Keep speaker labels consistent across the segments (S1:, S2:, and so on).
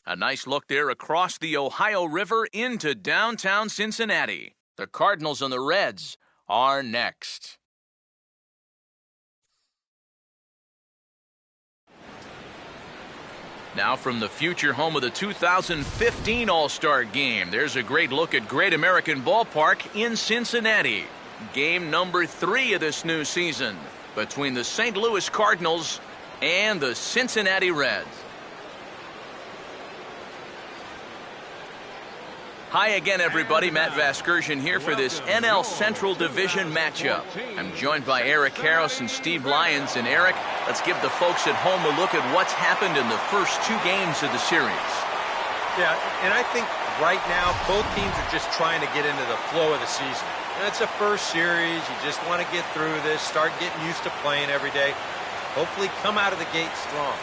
S1: A nice look there across the Ohio River into downtown Cincinnati. The Cardinals and the Reds are next. Now from the future home of the 2015 All-Star Game, there's a great look at Great American Ballpark in Cincinnati. Game number 3 of this new season between the St. Louis Cardinals and the Cincinnati Reds. Hi again, everybody. Matt Vasgersian here for this NL Central Division matchup. I'm joined by Eric Harris and Steve Lyons. And Eric, let's give the folks at home a look at what's happened in the first 2 games of the series.
S2: Yeah, and I think right now both teams are just trying to get into the flow of the season. And it's a first series. You just want to get through this, start getting used to playing every day. Hopefully come out of the gate strong.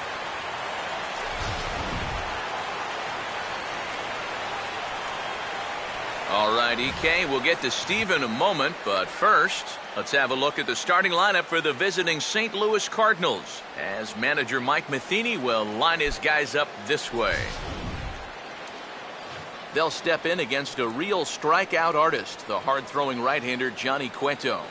S1: All right, EK, we'll get to Steve in a moment, but first, let's have a look at the starting lineup for the visiting St. Louis Cardinals, as manager Mike Matheny will line his guys up this way. They'll step in against a real strikeout artist, the hard-throwing right-hander Johnny Cueto.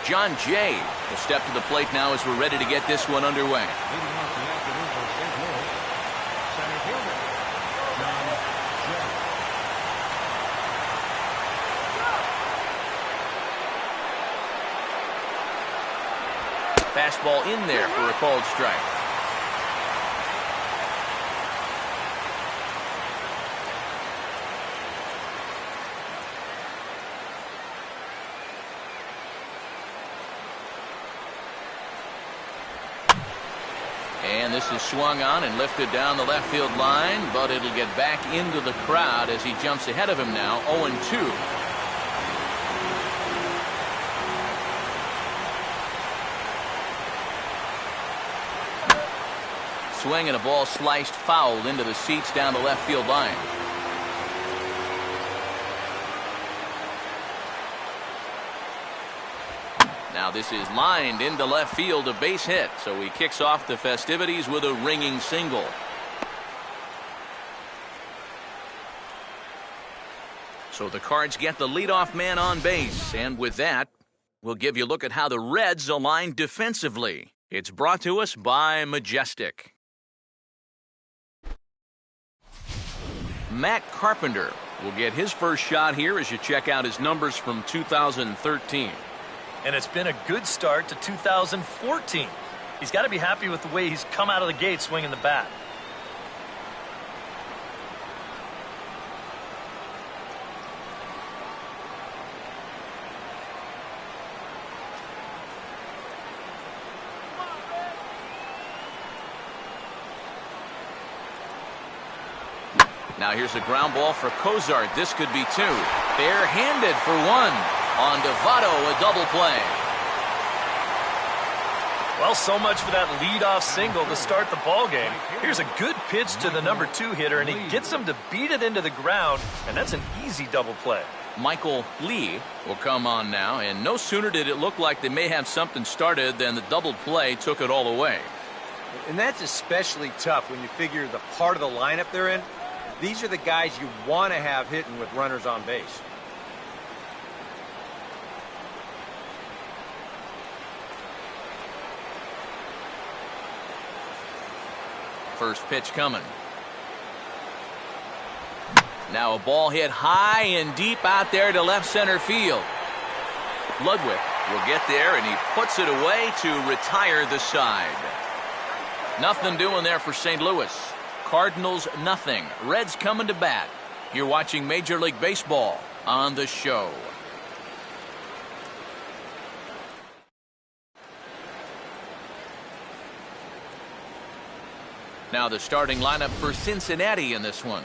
S1: John Jay will step to the plate now as we're ready to get this one underway. Fastball in there for a called strike. And this is swung on and lifted down the left field line, but it'll get back into the crowd as he jumps ahead of him now, 0-2. Swing and a ball sliced foul into the seats down the left field line. Now this is lined into left field, a base hit, so he kicks off the festivities with a ringing single. So the Cards get the leadoff man on base, and with that, we'll give you a look at how the Reds align defensively. It's brought to us by Majestic. Matt Carpenter will get his first shot here as you check out his numbers from 2013.
S3: And it's been a good start to 2014. He's got to be happy with the way he's come out of the gate swinging the bat.
S1: Now here's a ground ball for Cozart. This could be 2. Bare-handed for 1. On Devato, a double play.
S3: Well, so much for that leadoff single to start the ball game. Here's a good pitch to the number 2 hitter, and he gets him to beat it into the ground, and that's an easy double play.
S1: Michael Lee will come on now, and no sooner did it look like they may have something started than the double play took it all away.
S2: And that's especially tough when you figure the part of the lineup they're in. These are the guys you want to have hitting with runners on base.
S1: First pitch coming. Now a ball hit high and deep out there to left center field. Ludwig will get there, and he puts it away to retire the side. Nothing doing there for St. Louis. Cardinals nothing. Reds coming to bat. You're watching Major League Baseball on the show. Now the starting lineup for Cincinnati in this one.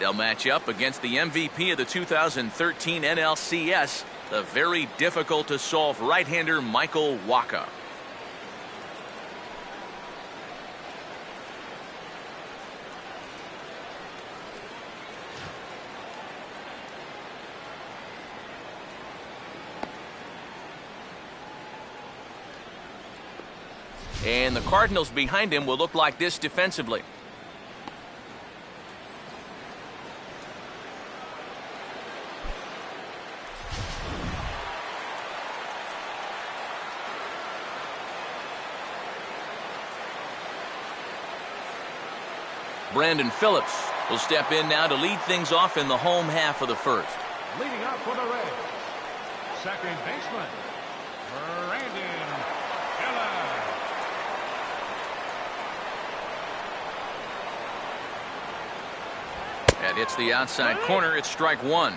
S1: They'll match up against the MVP of the 2013 NLCS, the very difficult-to-solve right-hander Michael Wacha. And the Cardinals behind him will look like this defensively. Brandon Phillips will step in now to lead things off in the home half of the first.
S4: Leading up for the Reds, second baseman, Brandon Phillips.
S1: That hits the outside corner. It's strike one.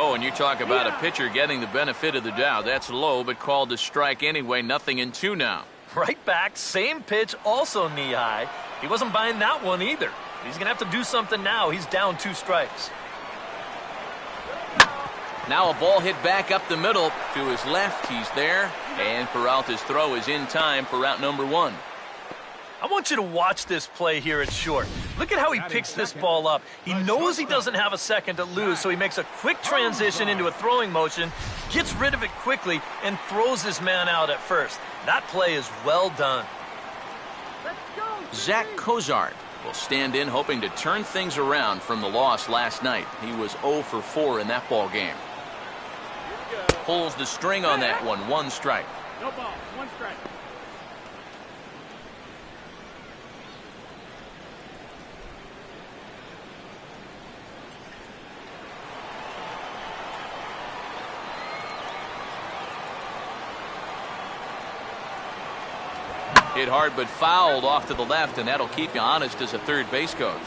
S1: Oh, and you talk about a pitcher getting the benefit of the doubt. That's low, but called a strike anyway. 0-2 now.
S3: Right back, same pitch, also knee high. He wasn't buying that one either. He's going to have to do something now. He's down 2 strikes.
S1: Now a ball hit back up the middle to his left. He's there, and Peralta's throw is in time for out number 1.
S3: I want you to watch this play here at short. Look at how he picks this ball up. He knows he doesn't have a second to lose, so he makes a quick transition into a throwing motion, gets rid of it quickly, and throws his man out at first. That play is well done.
S1: Zach Cozart will stand in hoping to turn things around from the loss last night. He was 0 for 4 in that ball game. Pulls the string on that one. 1 strike.
S4: No ball, 1 strike.
S1: Hit hard but fouled off to the left, and that'll keep you honest as a third base coach.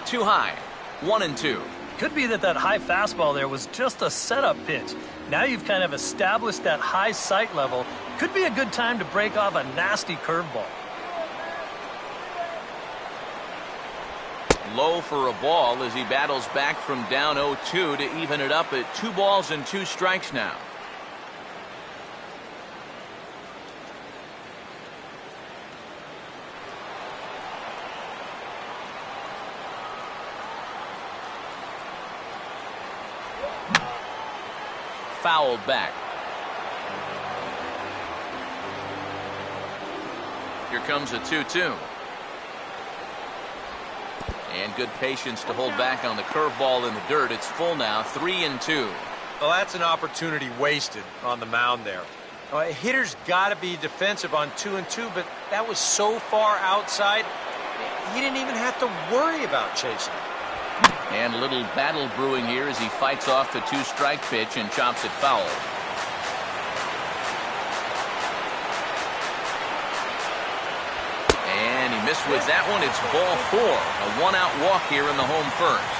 S1: Too high. 1-2.
S3: Could be that high fastball there was just a setup pitch. Now you've kind of established that high sight level. Could be a good time to break off a nasty curveball.
S1: Low for a ball as he battles back from down 0-2 to even it up at 2 balls and 2 strikes now. Fouled back. Here comes a 2-2. And good patience to hold back on the curveball in the dirt. It's full now, 3-2.
S2: Well, that's an opportunity wasted on the mound there. A hitter's got to be defensive on 2-2, but that was so far outside, he didn't even have to worry about chasing it.
S1: And a little battle brewing here as he fights off the 2-strike pitch and chops it foul. And he missed with that one. It's ball 4. A 1-out walk here in the home first.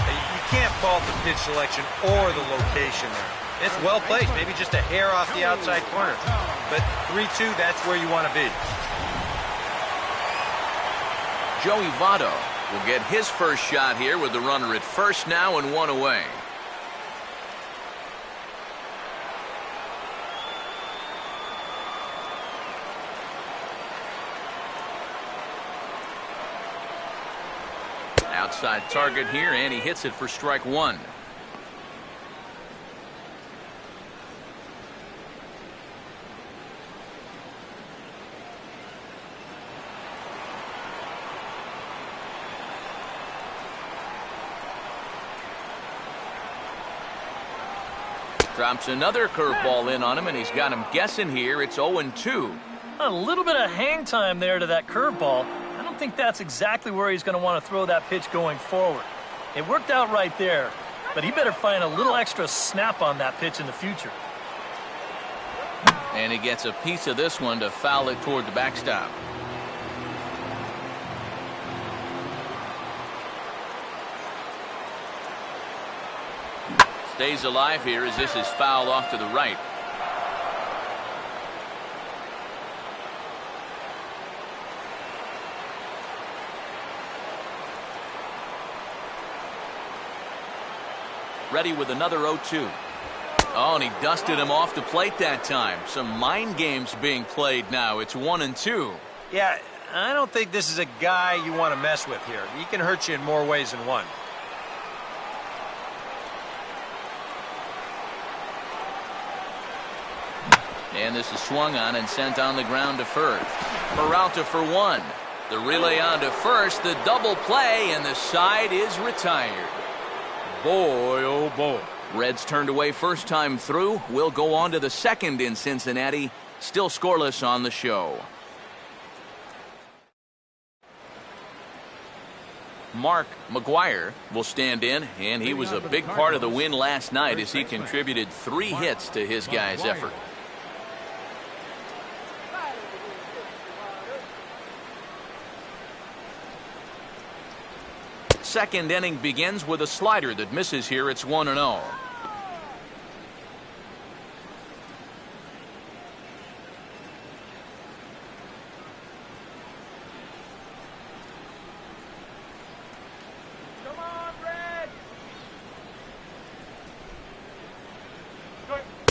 S2: You can't fault the pitch selection or the location there. It's well placed, maybe just a hair off the outside corner. But 3-2, that's where you want to be.
S1: Joey Votto will get his first shot here with the runner at first now and 1 away. Outside target here, and he hits it for strike 1. Drops another curveball in on him, and he's got him guessing here. It's 0-2.
S3: A little bit of hang time there to that curveball. I don't think that's exactly where he's going to want to throw that pitch going forward. It worked out right there. but he better find a little extra snap on that pitch in the future.
S1: And he gets a piece of this one to foul it toward the backstop. Stays alive here as this is fouled off to the right. Ready with another 0-2. Oh, and he dusted him off the plate that time. Some mind games being played now. It's 1-2.
S2: Yeah, I don't think this is a guy you want to mess with here. He can hurt you in more ways than one.
S1: And this is swung on and sent on the ground to first. Peralta for one. The relay on to first. The double play, and the side is retired.
S2: Boy, oh boy.
S1: Reds turned away first time through. Will go on to the second in Cincinnati. Still scoreless on the show. Mark McGuire will stand in, and he was a big part of the win last night as he contributed 3 hits to his guys' effort. Second inning begins with a slider that misses here. It's 1-0.
S4: Come on, Red.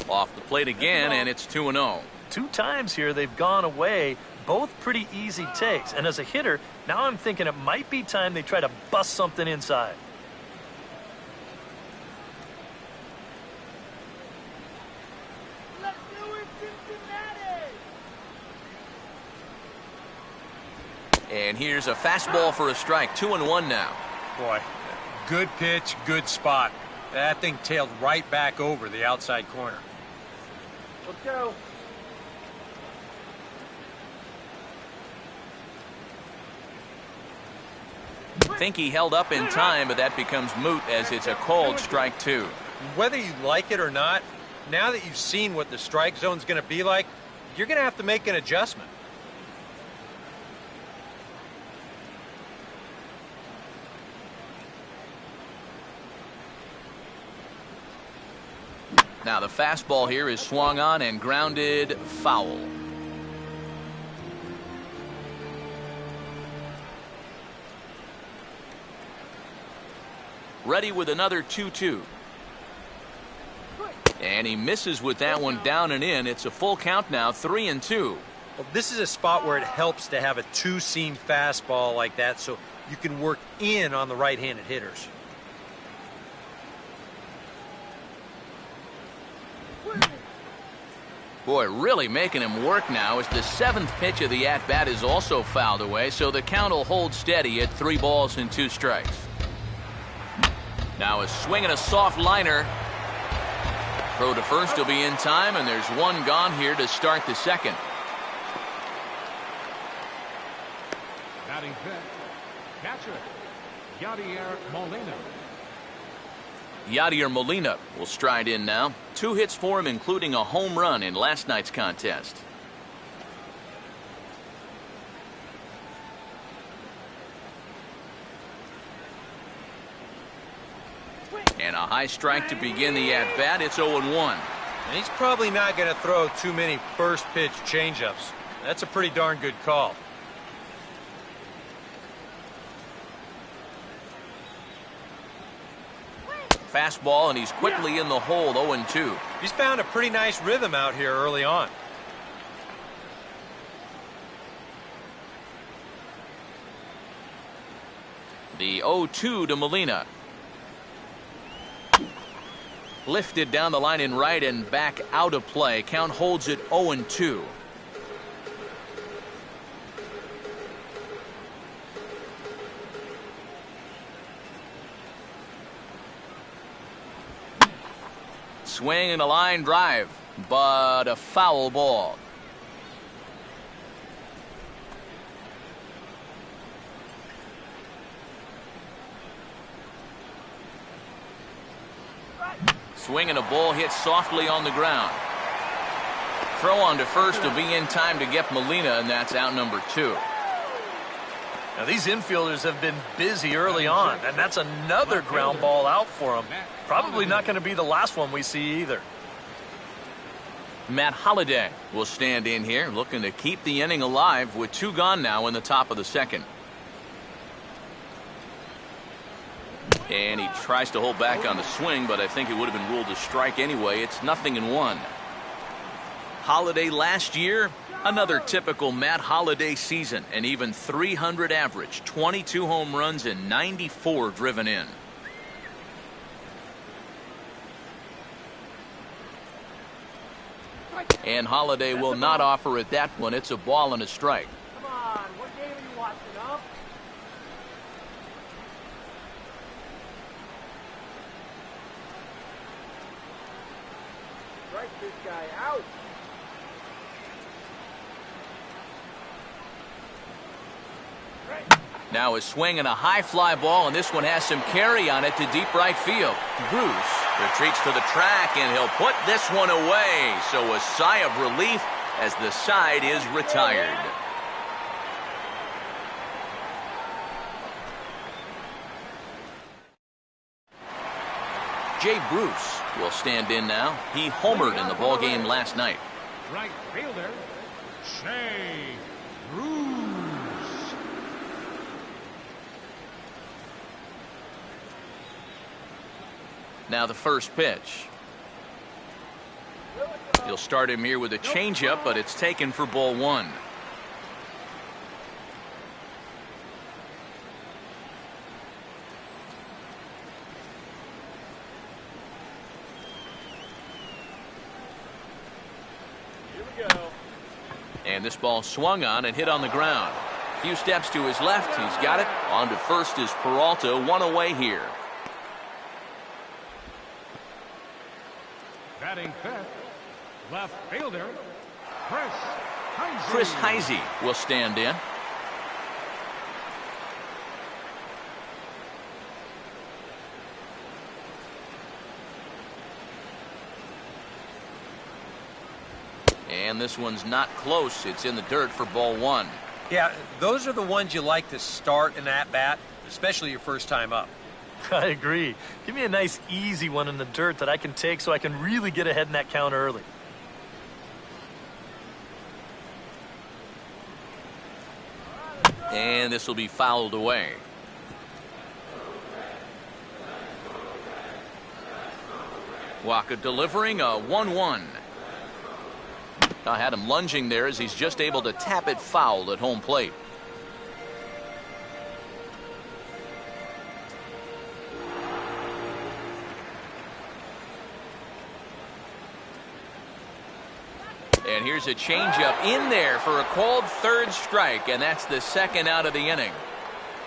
S1: Off the plate again, and it's 2-0.
S3: 2 times here they've gone away. Both pretty easy takes. And as a hitter, now I'm thinking it might be time they try to bust something inside.
S4: Let's do it, Cincinnati.
S1: And here's a fastball for a strike. 2-1 now.
S2: Boy, good pitch, good spot. That thing tailed right back over the outside corner.
S4: Let's go.
S1: Think he held up in time, but that becomes moot as it's a called strike 2.
S2: Whether you like it or not, now that you've seen what the strike zone's going to be like, you're going to have to make an adjustment.
S1: Now the fastball here is swung on and grounded foul. Ready with another 2-2. And he misses with that one down and in. It's a full count now, 3-2.
S2: Well, this is a spot where it helps to have a 2-seam fastball like that so you can work in on the right-handed hitters.
S1: Boy, really making him work now as the 7th pitch of the at-bat is also fouled away, so the count will hold steady at 3 balls and 2 strikes. Now a swing and a soft liner. Throw to first will be in time, and there's one gone here to start the second.
S4: Batting fifth, catcher, Yadier Molina.
S1: Yadier Molina will stride in now. 2 hits for him, including a home run in last night's contest. And a high strike to begin the at-bat. It's 0-1.
S2: And he's probably not going to throw too many first-pitch changeups. That's a pretty darn good call.
S1: Fastball, and he's quickly in the hole, 0-2.
S2: He's found a pretty nice rhythm out here early on.
S1: The 0-2 to Molina. Lifted down the line in right and back out of play. Count holds it 0-2. Swing and a line drive, but a foul ball. Swing and a ball hit softly on the ground. Throw on to first will be in time to get Molina, and that's out number 2.
S3: Now, these infielders have been busy early on, and that's another ground ball out for them. Probably not going to be the last one we see either.
S1: Matt Holliday will stand in here, looking to keep the inning alive with 2 gone now in the top of the second. And he tries to hold back on the swing, but I think it would have been ruled a strike anyway. It's 0-1. Holliday last year, another typical Matt Holliday season, an even 300 average, 22 home runs and 94 driven in. And Holliday will not offer at that one. It's a ball and a strike.
S4: Come on, what game are you watching, huh? Strike this guy out.
S1: Now a swing and a high fly ball, and this one has some carry on it to deep right field. Bruce retreats to the track, and he'll put this one away. So a sigh of relief as the side is retired. Jay Bruce will stand in now. He homered in the ballgame last night.
S4: Right fielder, Jay Bruce.
S1: Now the first pitch. He'll start him here with a changeup, but it's taken for ball 1.
S4: Here we go.
S1: And this ball swung on and hit on the ground. A few steps to his left. He's got it. On to first is Peralta. 1 away here.
S4: Batting fifth, left fielder,
S1: Chris Heisey will stand in. And this one's not close. It's in the dirt for ball 1.
S2: Yeah, those are the ones you like to start an at-bat, especially your first time up.
S3: I agree. Give me a nice, easy one in the dirt that I can take so I can really get ahead in that count early.
S1: And this will be fouled away. Waka delivering a 1-1. I had him lunging there as he's just able to tap it foul at home plate. And here's a changeup in there for a called third strike, and that's the second out of the inning.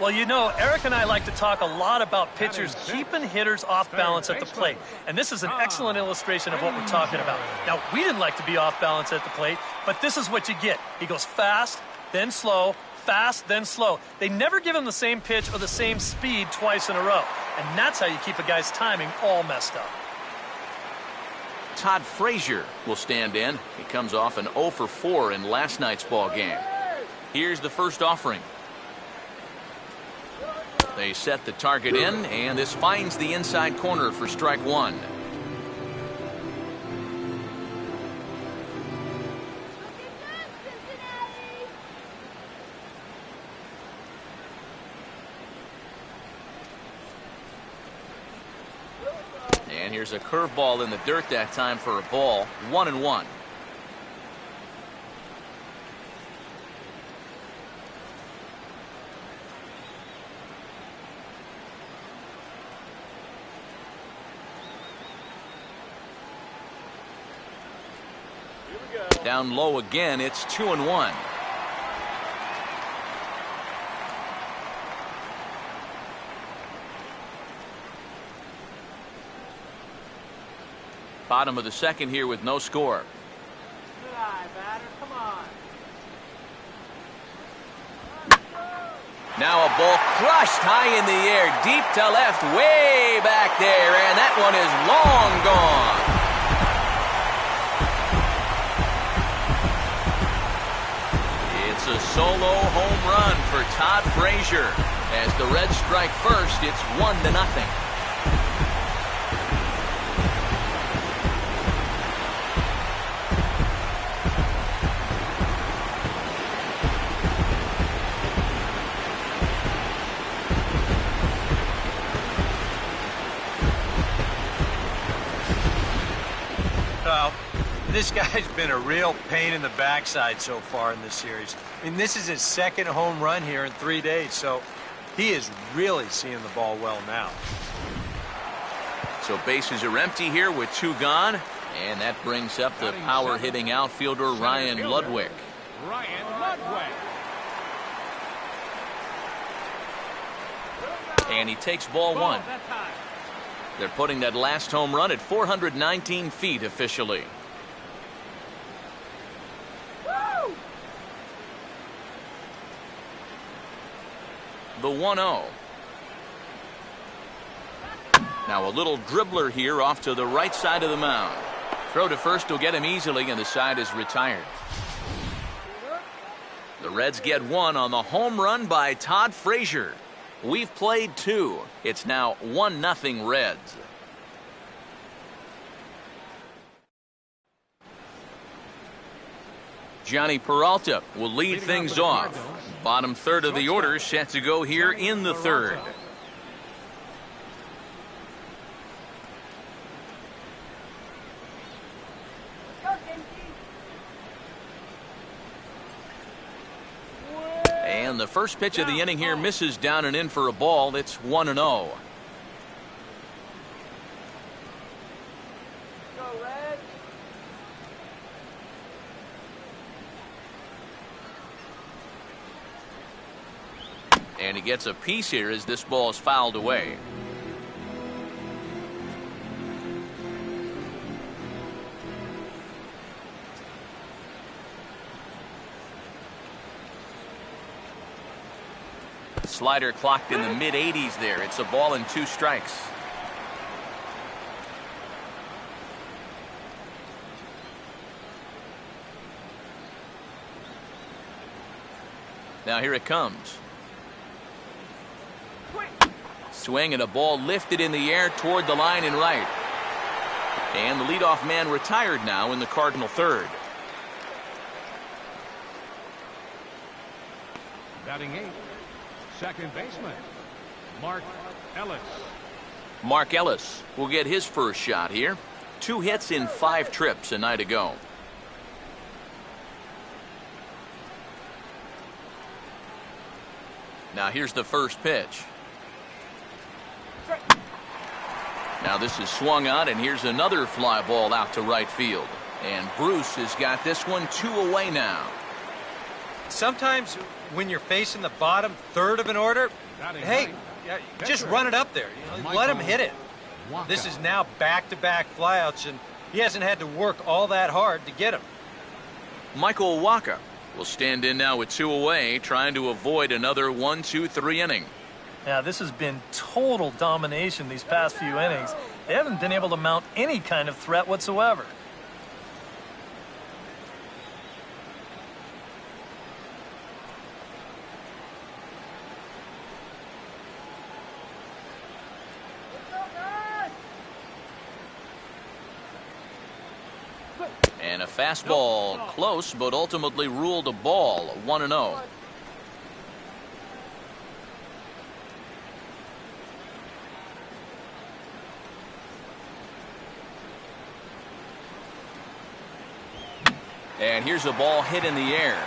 S3: Well, you know, Eric and I like to talk a lot about pitchers keeping hitters off balance at the plate. And this is an excellent illustration of what we're talking about. Now, we didn't like to be off balance at the plate, but this is what you get. He goes fast, then slow, fast, then slow. They never give him the same pitch or the same speed twice in a row. And that's how you keep a guy's timing all messed up.
S1: Todd Frazier will stand in. He comes off an 0 for 4 in last night's ball game. Here's the first offering. They set the target in, and this finds the inside corner for strike 1. And here's a curveball in the dirt that time for a ball. 1-1. Down low again, it's 2-1. Bottom of the second here with no score.
S4: Good eye, batter. Come on.
S1: Now a ball crushed high in the air, deep to left, way back there, and that one is long gone. It's a solo home run for Todd Frazier. As the Reds strike first, it's 1-0.
S2: This guy's been a real pain in the backside so far in this series. I mean, this is his second home run here in 3 days, so he is really seeing the ball well now.
S1: So bases are empty here with 2 gone, and that brings up the power-hitting outfielder Ryan Ludwig.
S4: Ryan Ludwig.
S1: And he takes ball 1. They're putting that last home run at 419 feet officially. The 1-0. Now a little dribbler here off to the right side of the mound. Throw to first will get him easily, and the side is retired. The Reds get 1 on the home run by Todd Frazier. We've played 2. It's now 1-0 Reds. Johnny Peralta will lead things off. Bottom third of the order set to go here in the third. And the first pitch of the inning here misses down and in for a ball. It's 1-0. And he gets a piece here as this ball is fouled away. Slider clocked in the mid-80s there. It's a ball and 2 strikes. Now here it comes. Swing and a ball lifted in the air toward the line and right. And the leadoff man retired now in the Cardinal third.
S4: Batting 8th, second baseman, Mark Ellis.
S1: Mark Ellis will get his first shot here. 2 hits in 5 trips a night ago. Now here's the first pitch. Now this is swung on, and here's another fly ball out to right field. And Bruce has got this one 2 away now.
S2: Sometimes when you're facing the bottom third of an order, hey, just run it up there. Let him hit it. This is now back-to-back flyouts, and he hasn't had to work all that hard to get him.
S1: Michael Wacha will stand in now with 2 away, trying to avoid another 1-2-3 inning.
S3: Yeah, this has been total domination these past few innings. They haven't been able to mount any kind of threat whatsoever.
S1: And a fastball close, but ultimately ruled a ball. 1-0. And here's a ball hit in the air.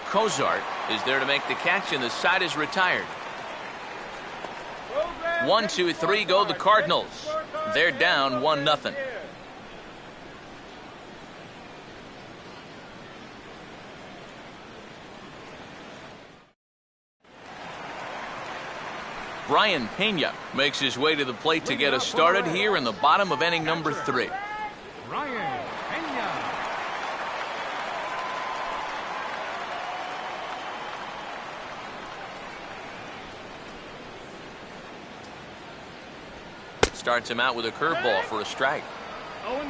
S1: Cozart is there to make the catch, and the side is retired. 1-2-3 go the Cardinals. They're down 1-0. Brian Pena makes his way to the plate to get us started here in the bottom of inning number 3.
S4: Ryan Pena.
S1: Starts him out with a curveball for a strike.
S4: 0-1.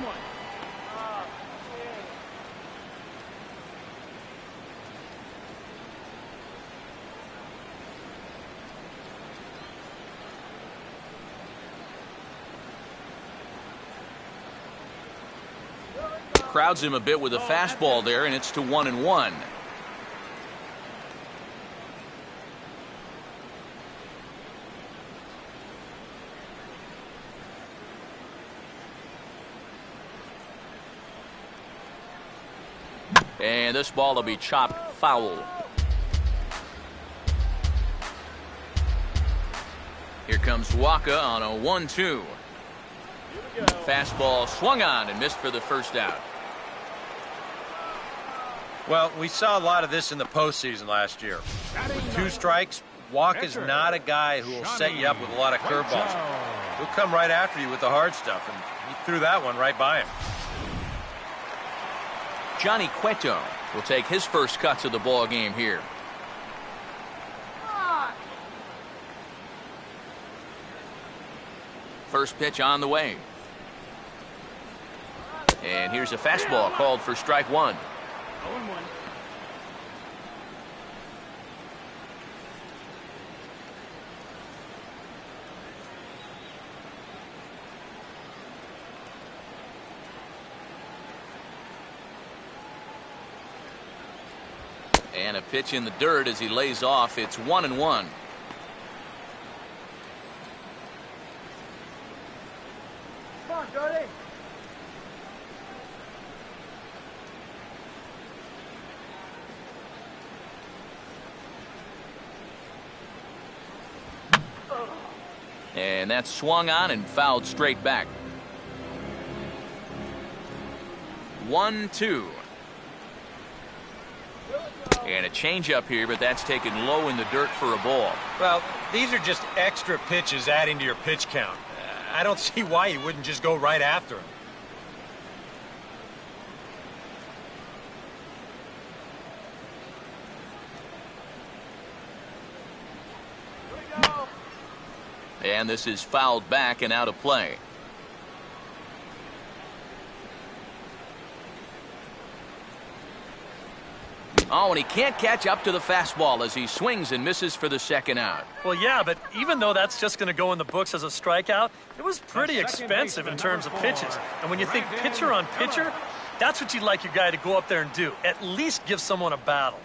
S1: Crowds him a bit with a fastball there, and it's to 1-1. And this ball will be chopped foul. Here comes Waka on a 1-2. Fastball swung on and missed for the first out.
S2: Well, we saw a lot of this in the postseason last year. With 2 strikes, Waka's not a guy who will set you up with a lot of curveballs. He'll come right after you with the hard stuff, and he threw that one right by him.
S1: Johnny Cueto will take his first cuts of the ball game here. First pitch on the way. And here's a fastball called for strike 1.
S4: 0-1.
S1: And a pitch in the dirt as he lays off. It's 1-1.
S5: Come on, Jody.
S1: And that's swung on and fouled straight back. 1-2. And a changeup here, but that's taken low in the dirt for a ball.
S2: Well, these are just extra pitches adding to your pitch count. I don't see why you wouldn't just go right after him.
S1: And this is fouled back and out of play. Oh, and he can't catch up to the fastball as he swings and misses for the second out.
S3: Well, yeah, but even though that's just going to go in the books as a strikeout, it was pretty expensive in terms of pitches. And when you think pitcher on pitcher, that's what you'd like your guy to go up there and do. At least give someone a battle.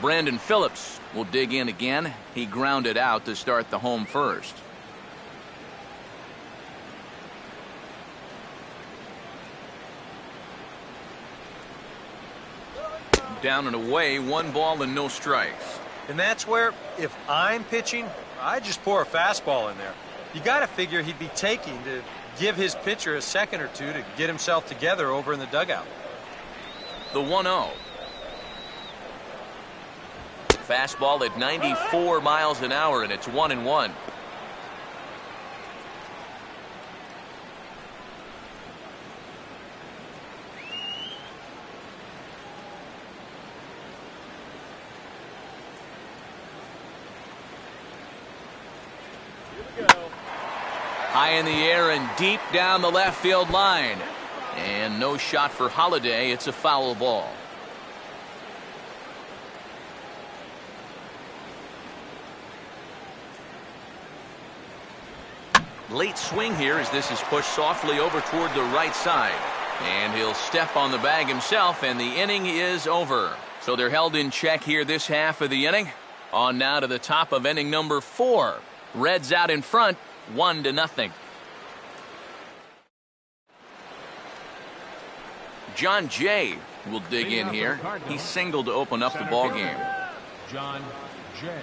S1: Brandon Phillips will dig in again. He grounded out to start the home first. Down and away, 1 ball and no strikes.
S2: And that's where, if I'm pitching, I just pour a fastball in there. You got to figure he'd be taking to give his pitcher a second or two to get himself together over in the dugout.
S1: The 1-0. Fastball at 94 miles an hour, and it's 1-1. High in the air and deep down the left field line. And no shot for Holiday. It's a foul ball. Late swing here as this is pushed softly over toward the right side. And he'll step on the bag himself, and the inning is over. So they're held in check here this half of the inning. On now to the top of inning number 4. Reds out in front, 1-0. John Jay will dig in here. He singled to open up the ball game.
S4: John Jay.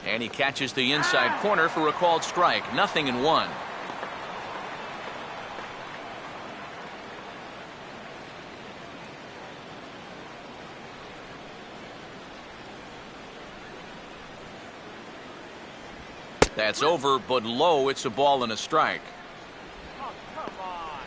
S1: And he catches the inside corner for a called strike. 0-1. That's over, but low. It's a ball and a strike.
S5: Oh, come on.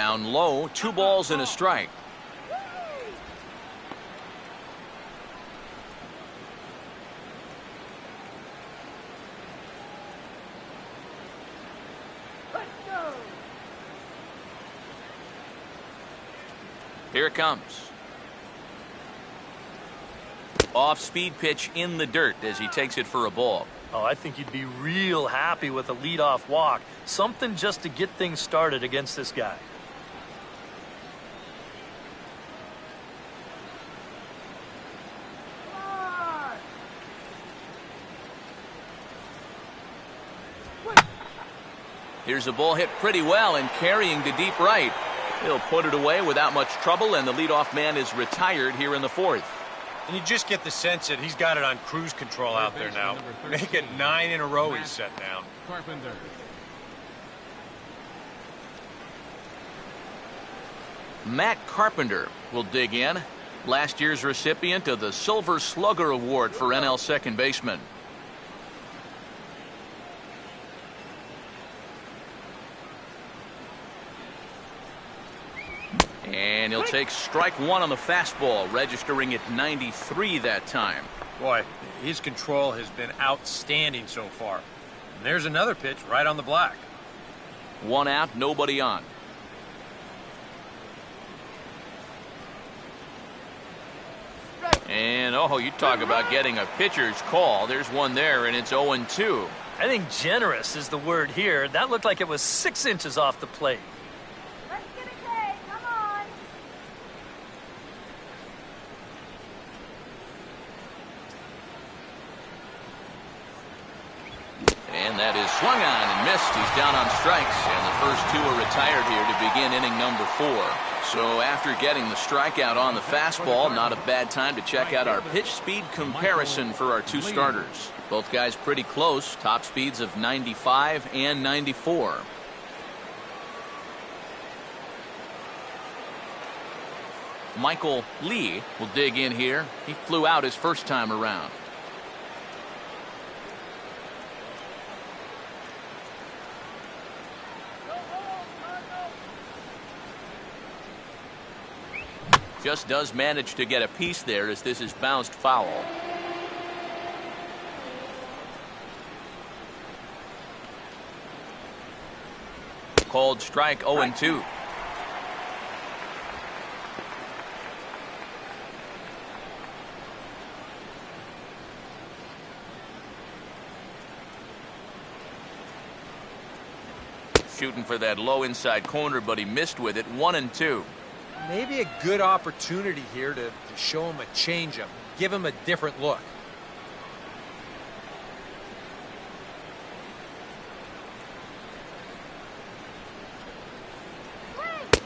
S1: Down low, 2 balls and a strike. Here it comes. Off-speed pitch in the dirt as he takes it for a ball.
S3: Oh, I think you'd be real happy with a leadoff walk. Something just to get things started against this guy.
S1: Here's a ball hit pretty well and carrying to deep right. He'll put it away without much trouble, and the leadoff man is retired here in the 4th.
S2: And you just get the sense that he's got it on cruise control out there now. Make it 9 in a row he's set down.
S4: Carpenter.
S1: Matt Carpenter will dig in. Last year's recipient of the Silver Slugger Award for NL second baseman. And he'll take strike 1 on the fastball, registering at 93 that time.
S2: Boy, his control has been outstanding so far. And there's another pitch right on the black.
S1: 1 out, nobody on. And, oh, you talk about getting a pitcher's call. There's one there, and it's 0-2.
S3: I think generous is the word here. That looked like it was 6 inches off the plate.
S5: Let's get a K. Come on.
S1: And that is swung on and missed. He's down on strikes, and the first 2 are retired here to begin inning number 4. So after getting the strikeout on the fastball, not a bad time to check out our pitch speed comparison for our 2 starters. Both guys pretty close, top speeds of 95 and 94. Michael Lee will dig in here. He flew out his first time around. Just does manage to get a piece there as this is bounced foul. Called strike 0-2. Shooting for that low inside corner, but he missed with it. 1-2.
S2: Maybe a good opportunity here to show him a changeup, give him a different look.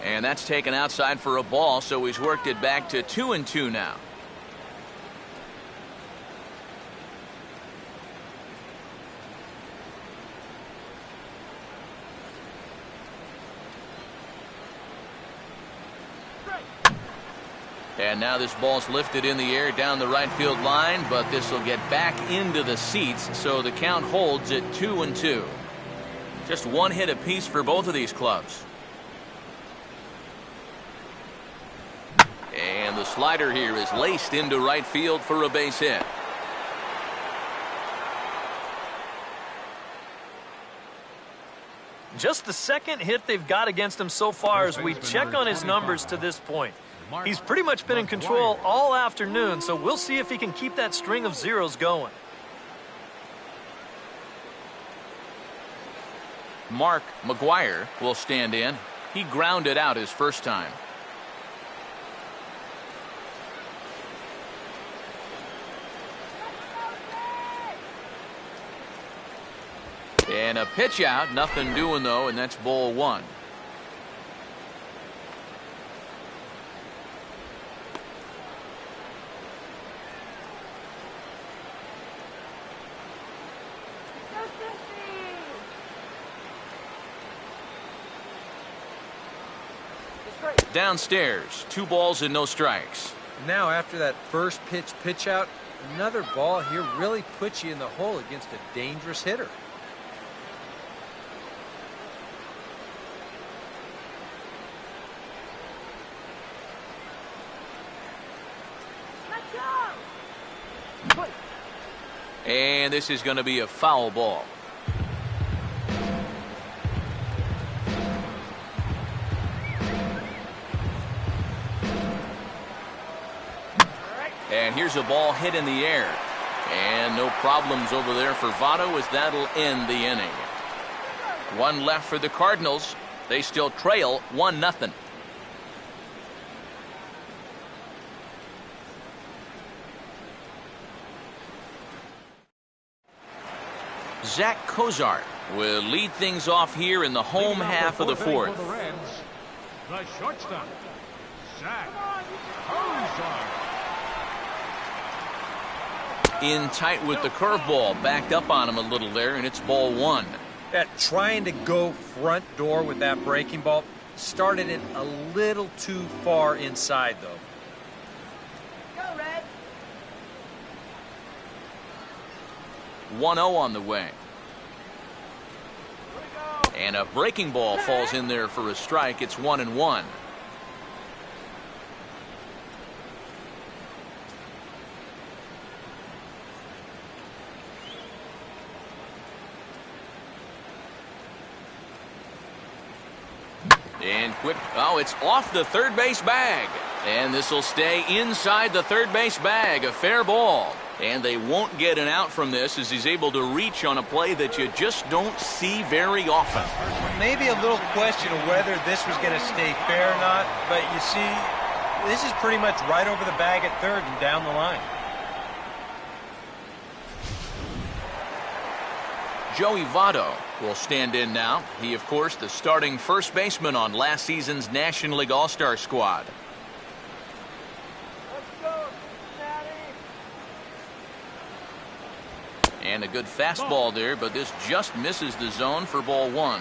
S1: And that's taken outside for a ball, so he's worked it back to 2-2 now. And now this ball's lifted in the air down the right field line, but this will get back into the seats, so the count holds at 2-2. Just 1 hit apiece for both of these clubs. And the slider here is laced into right field for a base hit.
S3: Just the second hit they've got against him so far as we check on his numbers to this point. He's pretty much been in control all afternoon, so we'll see if he can keep that string of zeros going.
S1: Mark McGuire will stand in. He grounded out his first time. And a pitch out, nothing doing though, and that's ball 1. Downstairs, 2 balls and no strikes.
S2: Now after that first pitch out, another ball here really puts you in the hole against a dangerous hitter.
S1: And this is going to be a foul ball. And here's a ball hit in the air. And no problems over there for Votto as that'll end the inning. One left for the Cardinals. They still trail 1-0. Zach Cozart will lead things off here in the home half of the fourth.
S4: For the Reds, the shortstop, Zach Cozart.
S1: In tight with the curveball, backed up on him a little there, and it's ball one.
S2: That trying to go front door with that breaking ball started it a little too far inside, though.
S5: Go, Red.
S1: 1-0 on the way. And a breaking ball falls in there for a strike. It's 1-1. And quick, oh, it's off the third base bag. And this will stay inside the third base bag. A fair ball. And they won't get an out from this as he's able to reach on a play that you just don't see very often.
S2: Maybe a little question of whether this was going to stay fair or not, but you see, this is pretty much right over the bag at third and down the line.
S1: Joey Votto will stand in now. He, of course, the starting first baseman on last season's National League All-Star squad. And a good fastball there, but this just misses the zone for ball one.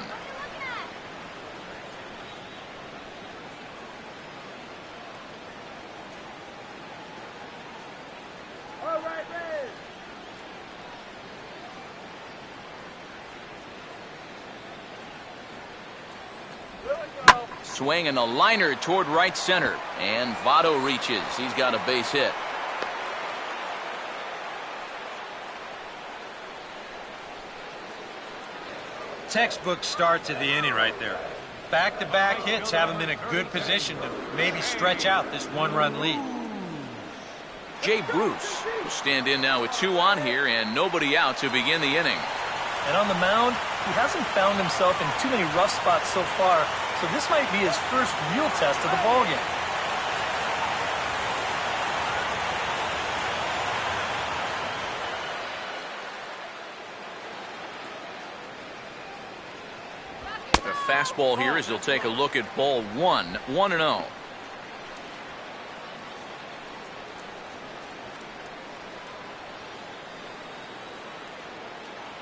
S1: Swing and a liner toward right center. And Votto reaches. He's got a base hit.
S2: Textbook start to the inning right there. Back-to-back hits have him in a good position to maybe stretch out this one-run lead.
S1: Jay Bruce will stand in now with 2 on here and nobody out to begin the inning.
S3: And on the mound, he hasn't found himself in too many rough spots so far, so this might be his first real test of the ballgame.
S1: A fastball here as he'll take a look at ball one. 1-0.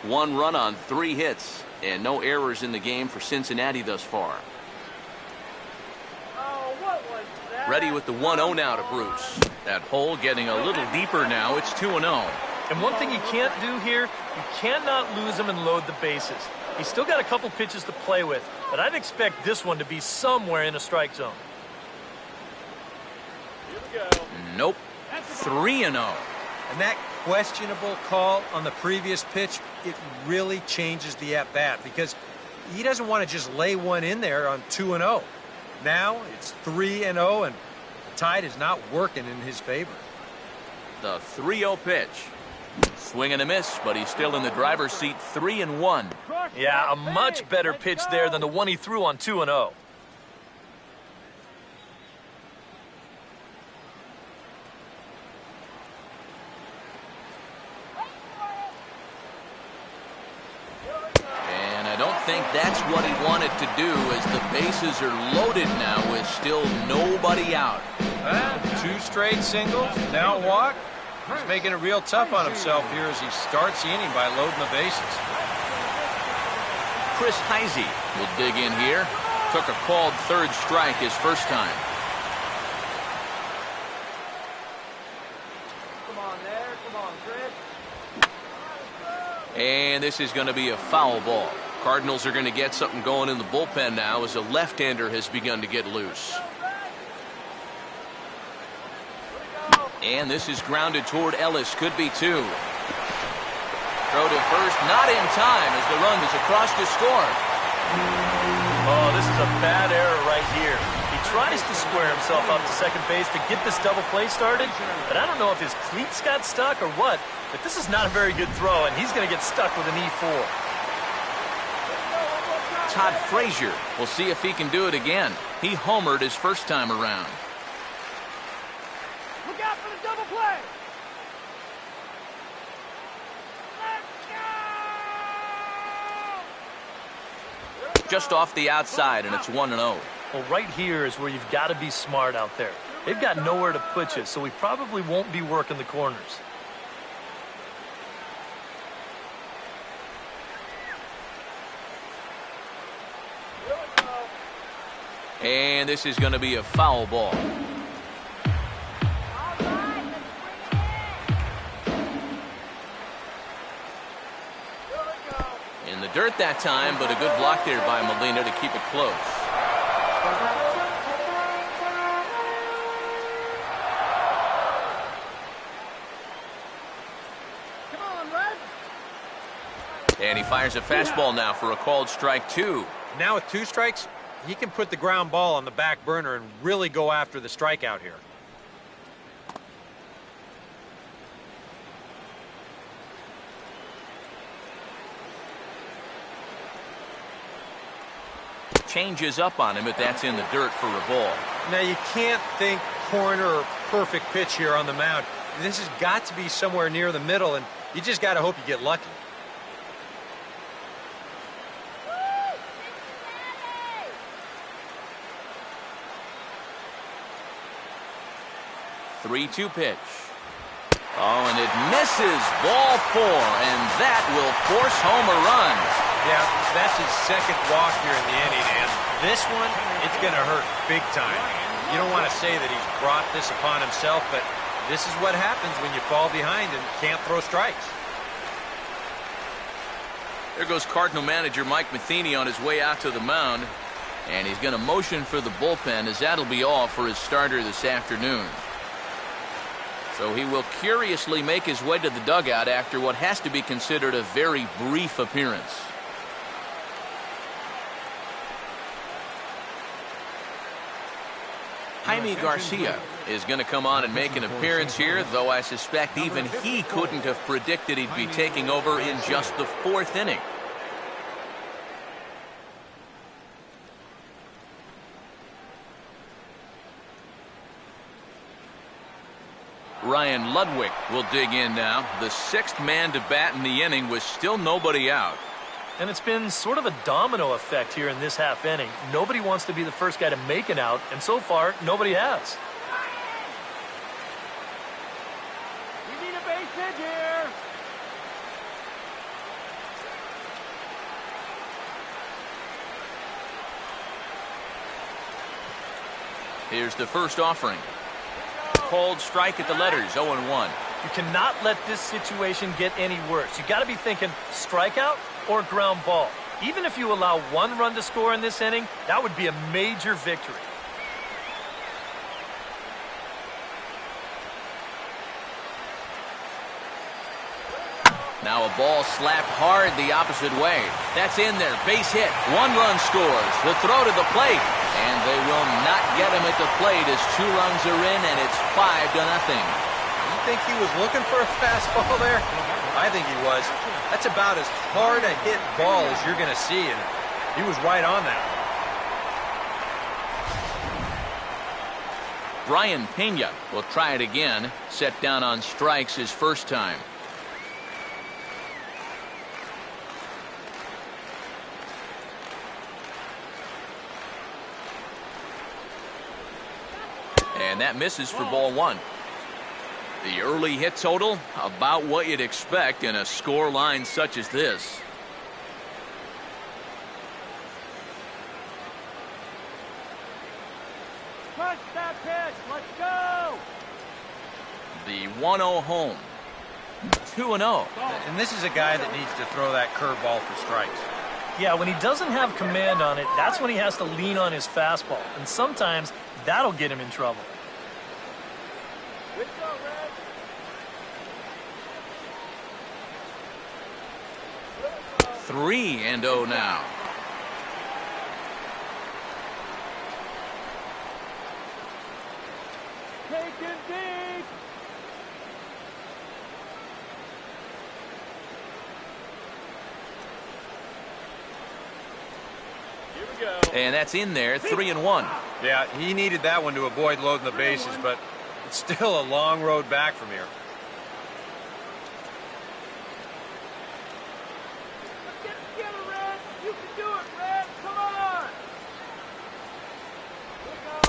S1: One run on 3 hits and no errors in the game for Cincinnati thus far.
S5: Oh, what was that?
S1: Ready with the 1-0 now to Bruce. That hole getting a little deeper now. It's 2-0.
S3: And one thing you can't do here, you cannot lose him and load the bases. He's still got a couple pitches to play with, but I'd expect this one to be somewhere in a strike zone.
S1: Nope. 3-0.
S2: And that questionable call on the previous pitch, it really changes the at-bat because he doesn't want to just lay one in there on 2-0. Now it's 3-0, and the tide is not working in his favor.
S1: The 3-0 pitch. Swing and a miss, but he's still in the driver's seat. 3-1.
S3: Yeah, a much better pitch there than the one he threw on 2-0.
S1: And I don't think that's what he wanted to do as the bases are loaded now with still nobody out.
S2: 2 straight singles, now a walk. He's making it real tough on himself here as he starts the inning by loading the bases.
S1: Chris Heisey will dig in here. Took a called third strike his first time.
S5: Come on there. Come on, Chris.
S1: And this is going to be a foul ball. Cardinals are going to get something going in the bullpen now as a left-hander has begun to get loose. And this is grounded toward Ellis. Could be 2. Throw to first, not in time as the run is across to score.
S3: Oh, this is a bad error right here. He tries to square himself up to second base to get this double play started, but I don't know if his cleats got stuck or what, but this is not a very good throw, and he's going to get stuck with an E4.
S1: Todd Frazier will see if he can do it again. He homered his first time around.
S5: Look out for the double play.
S1: Just off the outside, and it's 1-0.
S3: Well, right here is where you've got to be smart out there. They've got nowhere to put you, so he probably won't be working the corners.
S1: And this is going to be a foul ball. In the dirt that time, but a good block there by Molina to keep it close.
S5: Come on, Red.
S1: And he fires a fastball now for a called strike 2.
S2: Now with 2 strikes, he can put the ground ball on the back burner and really go after the strikeout here.
S1: Changes up on him, but that's in the dirt for a ball.
S2: Now you can't think corner or perfect pitch here on the mound. This has got to be somewhere near the middle, and you just got to hope you get lucky.
S1: 3-2 pitch. Oh, and it misses. Ball 4, and that will force home a run.
S2: Yeah, that's his second walk here in the inning, and this one, it's going to hurt big time. You don't want to say that he's brought this upon himself, but this is what happens when you fall behind and can't throw strikes.
S1: There goes Cardinal manager Mike Matheny on his way out to the mound, and he's going to motion for the bullpen, as that'll be all for his starter this afternoon. So he will curiously make his way to the dugout after what has to be considered a very brief appearance. Jaime Garcia is going to come on and make an appearance here, though I suspect even he couldn't have predicted he'd be taking over in just the 4th inning. Ryan Ludwig will dig in now. The 6th man to bat in the inning with still nobody out.
S3: And it's been sort of a domino effect here in this half inning. Nobody wants to be the first guy to make an out, and so far, nobody has.
S5: We need a base hit here.
S1: Here's the first offering. Cold strike at the letters, 0-1.
S3: You cannot let this situation get any worse. You got to be thinking strikeout or ground ball. Even if you allow 1 run to score in this inning, that would be a major victory.
S1: Now a ball slapped hard the opposite way. That's in there. Base hit. 1 run scores. The throw to the plate. And they will not get him at the plate as 2 runs are in, and it's 5-0.
S2: You think he was looking for a fastball there? I think he was. That's about as hard a hit ball as you're going to see, and he was right on that.
S1: Brian Pena will try it again. Set down on strikes his first time. And that misses for ball 1. The early hit total, about what you'd expect in a score line such as this.
S5: Punch that pitch. Let's go.
S1: The 1-0 home. 2-0.
S2: And this is a guy that needs to throw that curveball for strikes.
S3: Yeah, when he doesn't have command on it, that's when he has to lean on his fastball. And sometimes that'll get him in trouble.
S5: Good throw,
S1: 3-0 now.
S5: Take him deep. Here we go.
S1: And that's in there, 3-1.
S2: Yeah, he needed that one to avoid loading the bases, but it's still a long road back from here.
S5: Let's get it together, Red. You can do it, Red. Come on.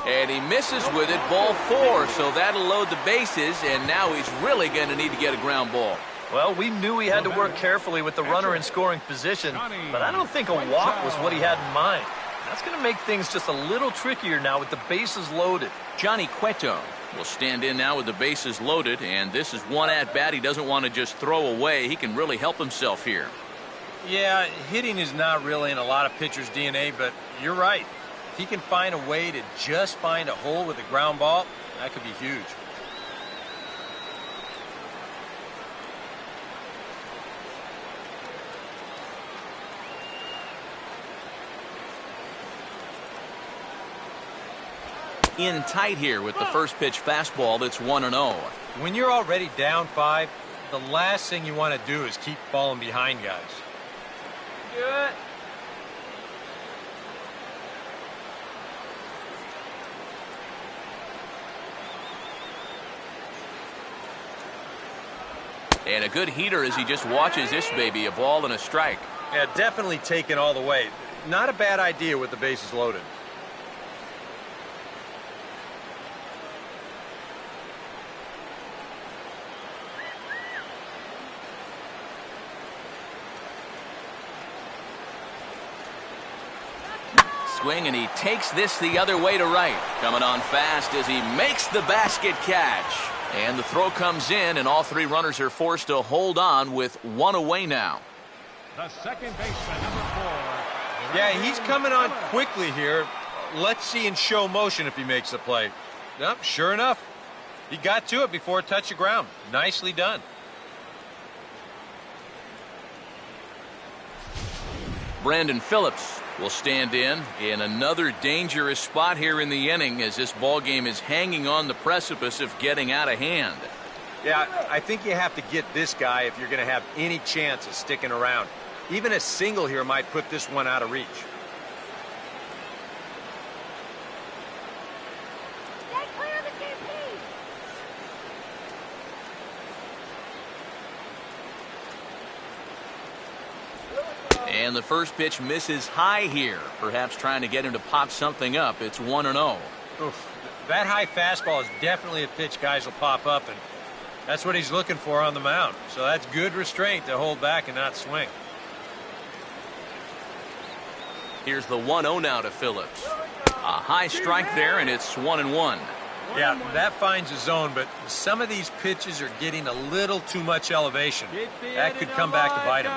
S1: And he misses with it, ball 4, so that'll load the bases, and now he's really going to need to get a ground ball.
S3: Well, we knew he had to work carefully with the runner in scoring position, but I don't think a walk was what he had in mind. That's going to make things just a little trickier now with the bases loaded.
S1: Johnny Cueto will stand in now with the bases loaded, and this is one at-bat he doesn't want to just throw away. He can really help himself here.
S2: Yeah, hitting is not really in a lot of pitchers' DNA, but you're right. If he can find a way to just find a hole with a ground ball, that could be huge.
S1: In tight here with the first pitch fastball that's 1-0.
S2: When you're already down 5, the last thing you want to do is keep falling behind guys.
S5: Good.
S1: And a good heater as he just watches this baby, a ball and a strike.
S2: Yeah, definitely taken all the way. Not a bad idea with the bases loaded.
S1: Swing, and he takes this the other way to right. Coming on fast as he makes the basket catch. And the throw comes in, and all 3 runners are forced to hold on with 1 away now.
S4: The second baseman, number 4.
S2: Yeah, he's coming on quickly here. Let's see in show motion if he makes the play. Yep, sure enough. He got to it before it touched the ground. Nicely done.
S1: Brandon Phillips will stand in another dangerous spot here in the inning as this ball game is hanging on the precipice of getting out of hand.
S2: Yeah, I think you have to get this guy if you're going to have any chance of sticking around. Even a single here might put this one out of reach.
S5: Stay clear of the DP.
S1: And the first pitch misses high here, perhaps trying to get him to pop something up. It's 1-0.
S2: Oof. That high fastball is definitely a pitch guys will pop up, and that's what he's looking for on the mound. So that's good restraint to hold back and not swing.
S1: Here's the 1-0 now to Phillips. A high strike there, and it's 1-1.
S2: Yeah, that finds a zone, but some of these pitches are getting a little too much elevation. That could come back to bite him.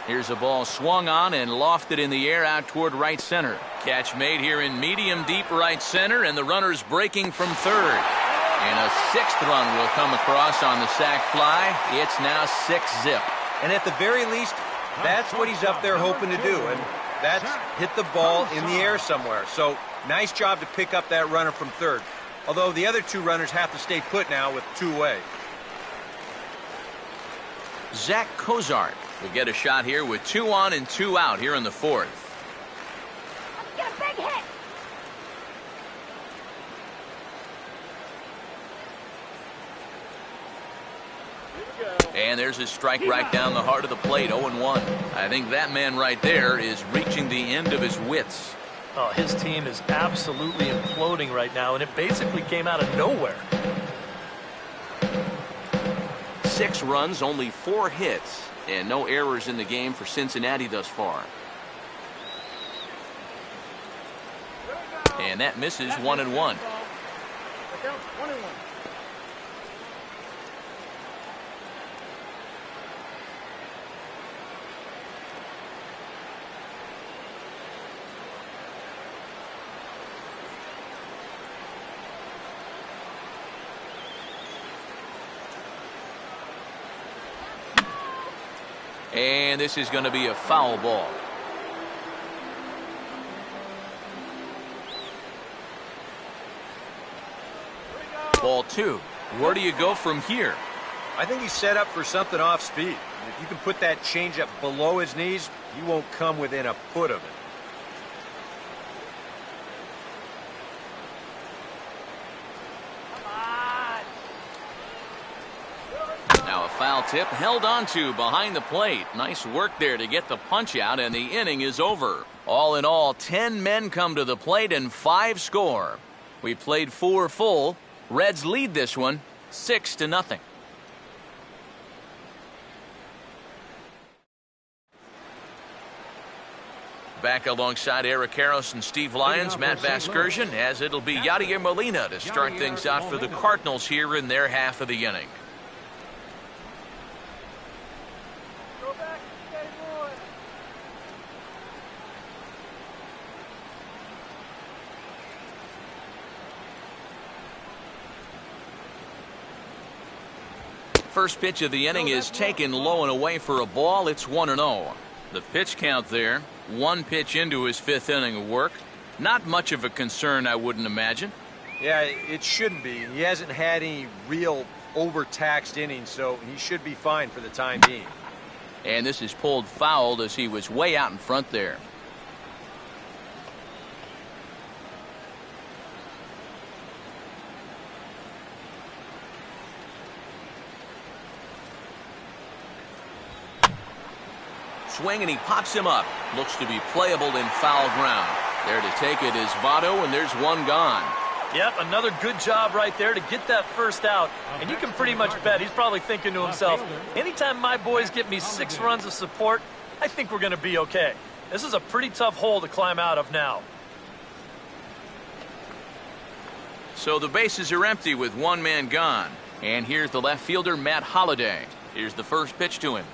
S1: Here's a ball swung on and lofted in the air out toward right center. Catch made here in medium deep right center, and the runner's breaking from third. And a 6th run will come across on the sac fly. It's now 6-zip.
S2: And at the very least, that's what he's up there hoping to do, and that's hit the ball in the air somewhere. So nice job to pick up that runner from third. Although the other 2 runners have to stay put now with 2 away.
S1: Zach Cozart will get a shot here with 2 on and 2 out here in the 4th.
S5: Let's get a big hit.
S1: And there's his strike right down the heart of the plate, 0-1. I think that man right there is reaching the end of his wits.
S3: Oh, his team is absolutely imploding right now, and it basically came out of nowhere.
S1: 6 runs, only 4 hits, and no errors in the game for Cincinnati thus far. And that misses 1-1. And this is going to be a foul ball. Ball 2. Where do you go from here?
S2: I think he's set up for something off speed. If you can put that changeup below his knees, you won't come within a foot of it.
S1: Now a foul tip held on to behind the plate. Nice work there to get the punch out, and the inning is over. All in all, 10 men come to the plate and 5 score. We played 4 full. Reds lead this one 6-0. Back alongside Eric Karros and Steve Lyons, Matt Vasgersian, as it'll be Yadier Molina to start things out for the Cardinals here in their half of the inning.
S5: Go back and stay on.
S1: First pitch of the inning is taken low and away for a ball. It's 1-0. The pitch count there, 1 pitch into his 5th inning of work. Not much of a concern, I wouldn't imagine.
S2: Yeah, it shouldn't be. He hasn't had any real overtaxed innings, so he should be fine for the time being.
S1: And this is pulled foul as he was way out in front there. Swing, and he pops him up. Looks to be playable in foul ground. There to take it is Votto, and there's one gone.
S3: Yep, another good job right there to get that first out. And you can pretty much bet he's probably thinking to himself, anytime my boys get me 6 runs of support, I think we're going to be okay. This is a pretty tough hole to climb out of now.
S1: So the bases are empty with 1 man gone. And here's the left fielder, Matt Holliday. Here's the first pitch to him.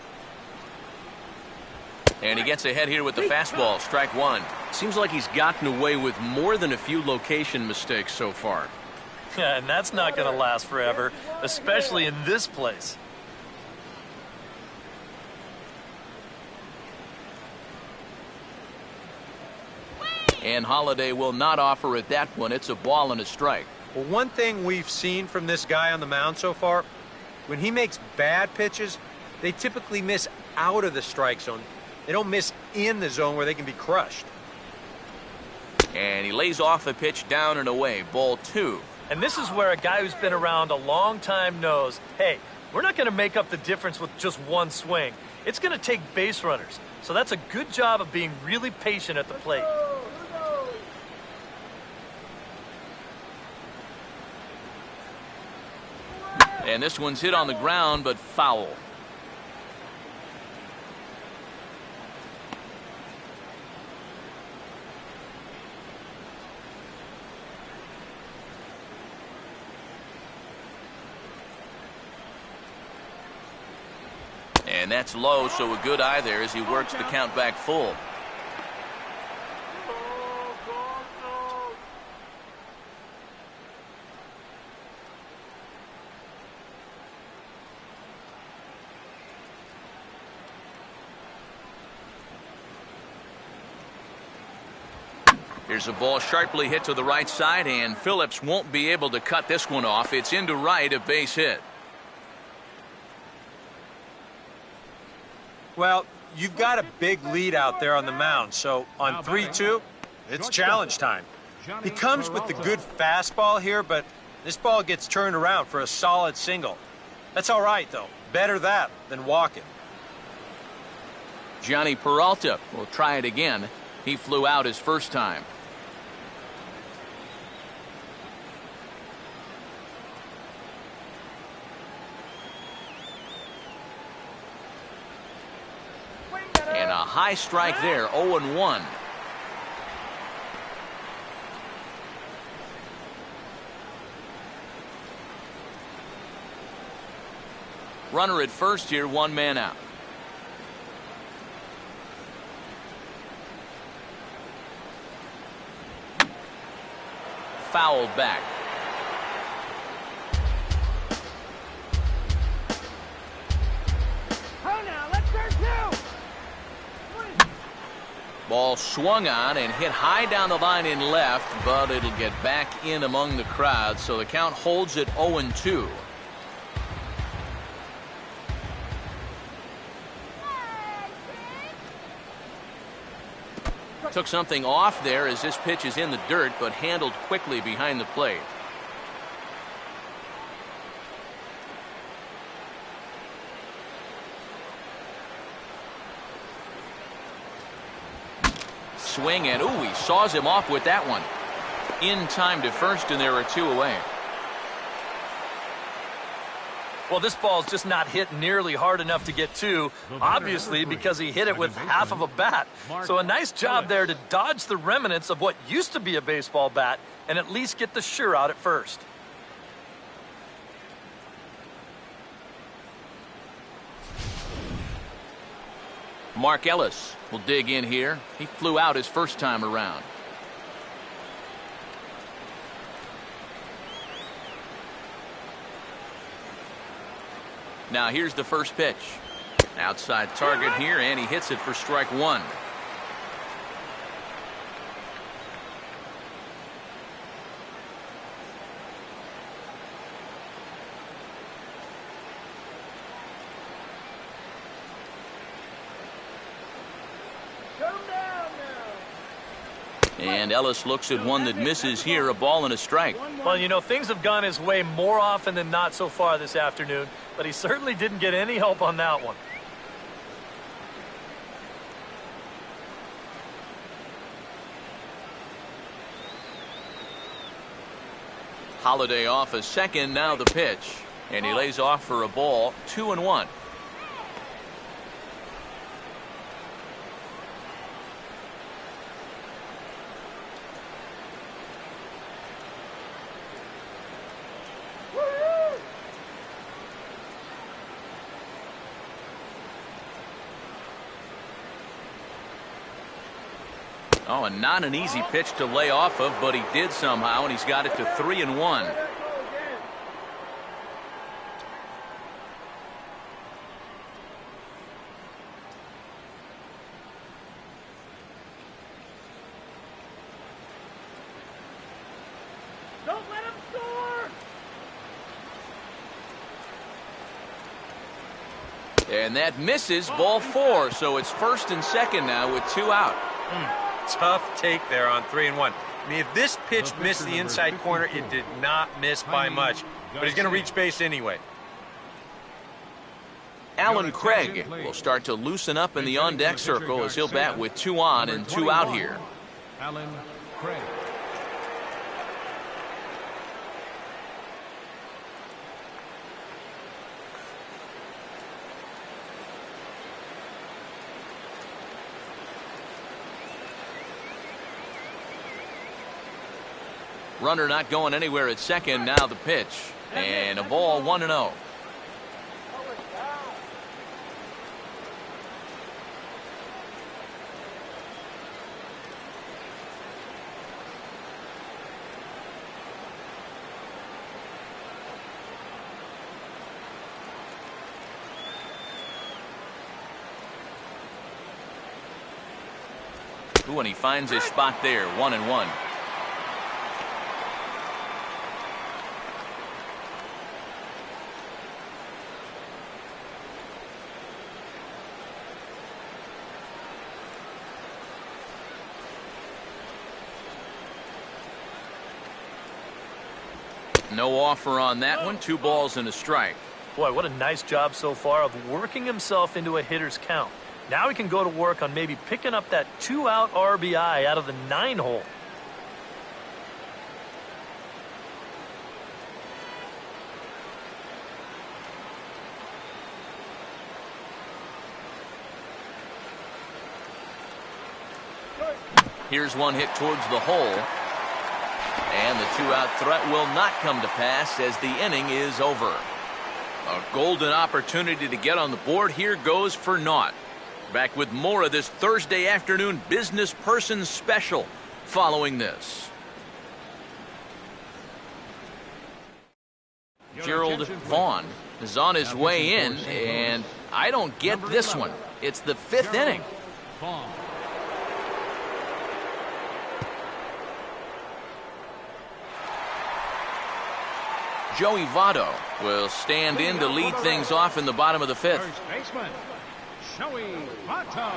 S1: And he gets ahead here with the fastball, strike 1. Seems like he's gotten away with more than a few location mistakes so far.
S3: Yeah, and that's not going to last forever, especially in this place.
S1: And Holliday will not offer at that one. It's a ball and a strike.
S2: Well, one thing we've seen from this guy on the mound so far, when he makes bad pitches, they typically miss out of the strike zone. They don't miss in the zone where they can be crushed.
S1: And he lays off a pitch down and away, ball 2.
S3: And this is where a guy who's been around a long time knows, hey, we're not going to make up the difference with just 1 swing. It's going to take base runners. So that's a good job of being really patient at the plate.
S1: And this one's hit on the ground, but foul. And that's low, so a good eye there as he works the count back full. Here's a ball sharply hit to the right side, and Phillips won't be able to cut this one off. It's into right, a base hit.
S2: Well, you've got a big lead out there on the mound, so on 3-2, it's challenge time. He comes with the good fastball here, but this ball gets turned around for a solid single. That's all right, though. Better that than walking.
S1: Johnny Peralta will try it again. He flew out his first time. And a high strike there, 0-1. Runner at first here, 1 man out. Fouled back.
S5: Oh, now, let's turn 2.
S1: Ball swung on and hit high down the line in left, but it'll get back in among the crowd, so the count holds at 0-2. Took something off there as this pitch is in the dirt, but handled quickly behind the plate. Swing, and ooh, he saws him off with that one. In time to first, and there are 2 away.
S3: Well, this ball's just not hit nearly hard enough to get to, obviously because he hit it with half of a bat. So a nice job there to dodge the remnants of what used to be a baseball bat and at least get the sure out at first.
S1: Mark Ellis will dig in here. He flew out his first time around. Now here's the first pitch. Outside target here, and he hits it for strike 1. And Ellis looks at one that misses here, a ball and a strike.
S3: Well, you know, things have gone his way more often than not so far this afternoon, but he certainly didn't get any help on that one.
S1: Holiday off a second, now the pitch. And he lays off for a ball, 2-1. Oh, and not an easy pitch to lay off of, but he did somehow, and he's got it to 3-1.
S5: Don't let him score!
S1: And that misses, ball 4, so it's first and second now with 2 out.
S2: Tough take there on 3-1. I mean, if this pitch missed the inside corner, it did not miss by much. But he's going to reach base anyway.
S1: Alan Craig will start to loosen up in the on-deck circle as he'll bat with 2 on and 2 out here.
S4: Alan Craig.
S1: Runner not going anywhere at second, now the pitch. And a ball, 1-0. Ooh, and he finds his spot there, 1-1. No offer on that one. 2 balls and a strike.
S3: Boy, what a nice job so far of working himself into a hitter's count. Now he can go to work on maybe picking up that 2-out RBI out of the 9-hole.
S1: Here's one hit towards the hole. And the 2-out threat will not come to pass as the inning is over. A golden opportunity to get on the board here goes for naught. Back with more of this Thursday afternoon business person special following this. Gerald Vaughn is on his way in, and I don't get this one. It's the 5th inning. Joey Votto will stand in to lead things off in the bottom of the fifth.
S4: First baseman, Joey Votto.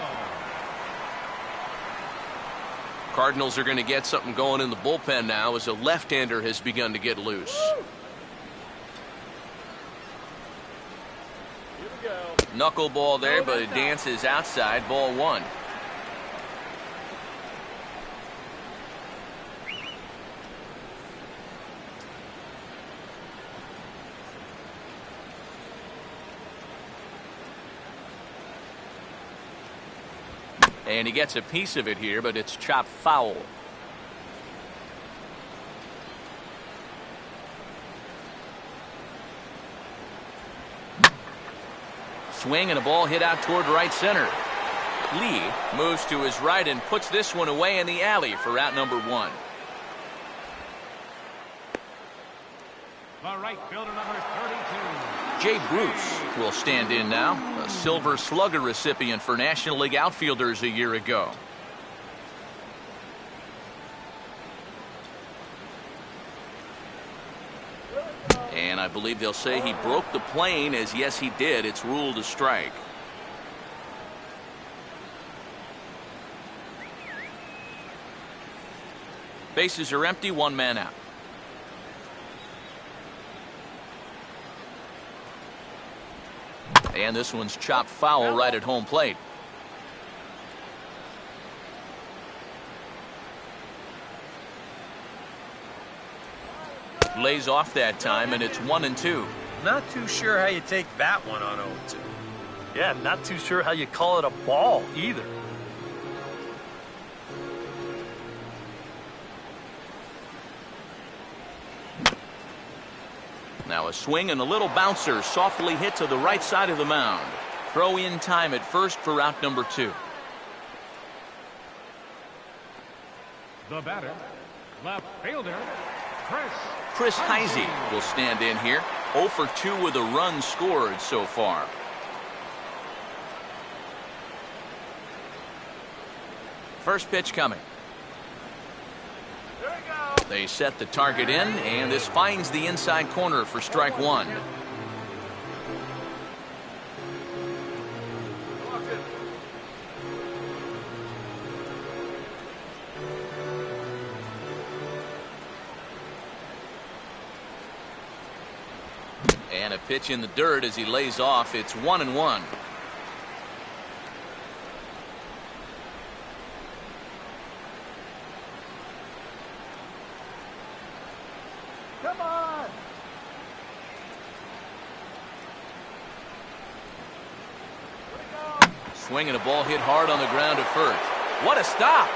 S1: Cardinals are going to get something going in the bullpen now as a left-hander has begun to get loose. Knuckleball there, but it dances outside. Ball one. And he gets a piece of it here, but it's chopped foul. Swing and a ball hit out toward right center. Lee moves to his right and puts this one away in the alley for out number one.
S4: The right fielder, number 32.
S1: Jay Bruce will stand in now, a Silver Slugger recipient for National League outfielders a year ago. And I believe they'll say he broke the plane, as yes he did. It's ruled a strike. Bases are empty, one man out. And this one's chopped foul right at home plate. Lays off that time, and it's 1-2.
S2: Not too sure how you take that one on 0-2.
S3: Yeah, not too sure how you call it a ball either.
S1: Now a swing and a little bouncer softly hit to the right side of the mound. Throw in time at first for out number two.
S4: The batter, left fielder,
S1: Chris Heisey will stand in here. 0 for 2 with a run scored so far. First pitch coming. They set the target in, and this finds the inside corner for strike one. And a pitch in the dirt as he lays off. It's 1-1.
S5: Come on!
S1: Swing and a ball hit hard on the ground at first. What a stop!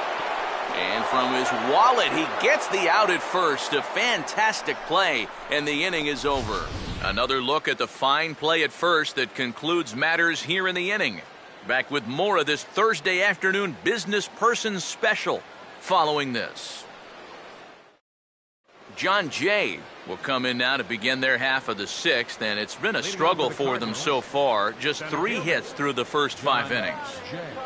S1: And from his wallet, he gets the out at first. A fantastic play, and the inning is over. Another look at the fine play at first that concludes matters here in the inning. Back with more of this Thursday afternoon business person special following this. John Jay will come in now to begin their half of the sixth, and it's been a struggle for them so far. Just 3 hits through the first 5 innings.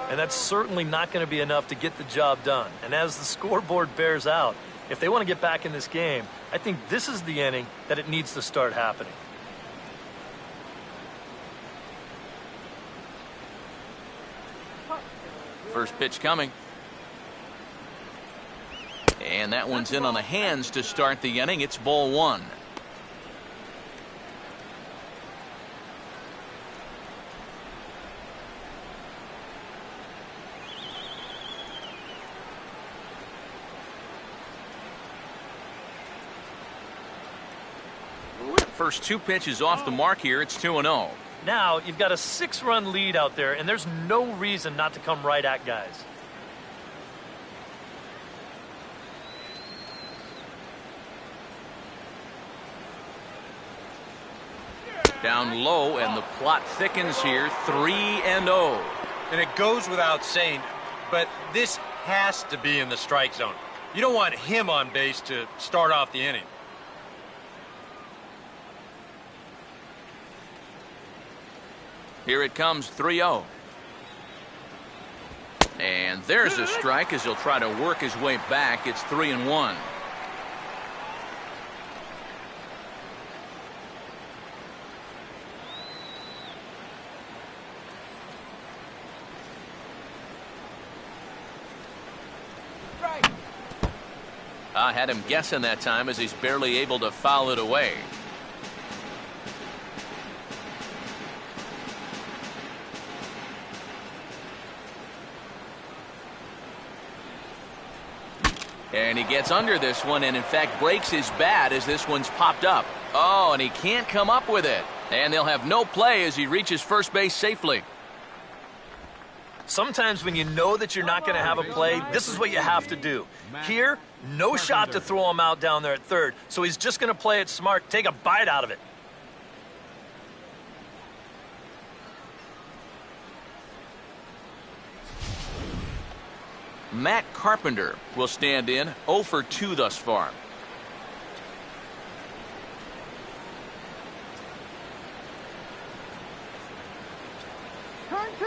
S3: And that's certainly not going to be enough to get the job done. And as the scoreboard bears out, if they want to get back in this game, I think this is the inning that it needs to start happening.
S1: First pitch coming. And that one's in on the hands to start the inning. It's ball one. First 2 pitches off the mark here. It's 2-0.
S3: Now you've got a 6-run lead out there, and there's no reason not to come right at guys.
S1: Down low, and the plot thickens here. 3-0.
S2: And it goes without saying, but this has to be in the strike zone. You don't want him on base to start off the inning.
S1: Here it comes, 3-0. And there's a strike as he'll try to work his way back. It's 3-1. I had him guessing that time as he's barely able to foul it away. And he gets under this one and, in fact, breaks his bat as this one's popped up. Oh, and he can't come up with it. And they'll have no play as he reaches first base safely.
S3: Sometimes when you know that you're not going to have a play, this is what you have to do. Here, no shot to throw him out down there at third, so he's just going to play it smart, take a bite out of it.
S1: Matt Carpenter will stand in, 0 for 2 thus far.
S5: Turn 2.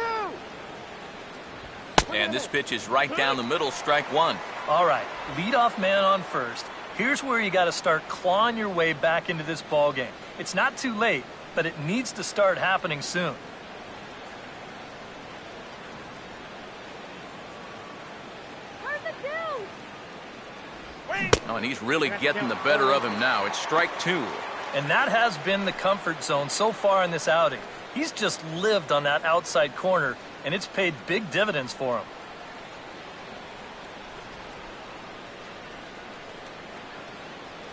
S1: And this pitch is right down the middle, strike 1.
S3: All right, leadoff man on first. Here's where you got to start clawing your way back into this ball game. It's not too late, but it needs to start happening soon.
S1: Oh, and he's really getting the better of him now. It's strike 2.
S3: And that has been the comfort zone so far in this outing. He's just lived on that outside corner, and it's paid big dividends for him.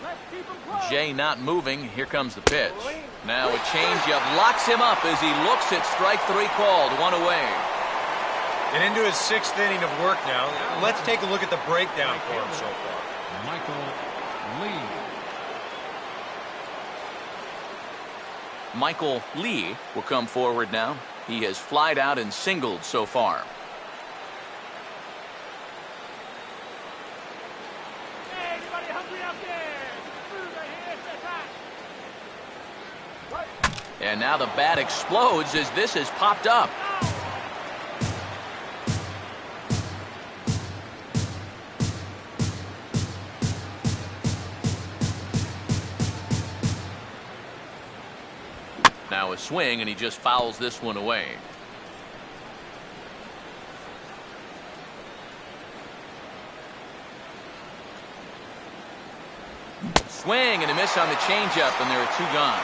S5: Let's keep him close.
S1: Jay not moving. Here comes the pitch. Now a changeup locks him up as he looks at strike 3 called. 1 away.
S2: And into his 6th inning of work now. Let's take a look at the breakdown for him so far.
S4: Michael Lee.
S1: Michael Lee will come forward now. He has flied out and singled so far.
S5: Hey, anybody hungry out there? Food right here. That's hot.
S1: And now the bat explodes as this has popped up. Now a swing, and he just fouls this one away. Swing and a miss on the changeup, and there are 2 gone.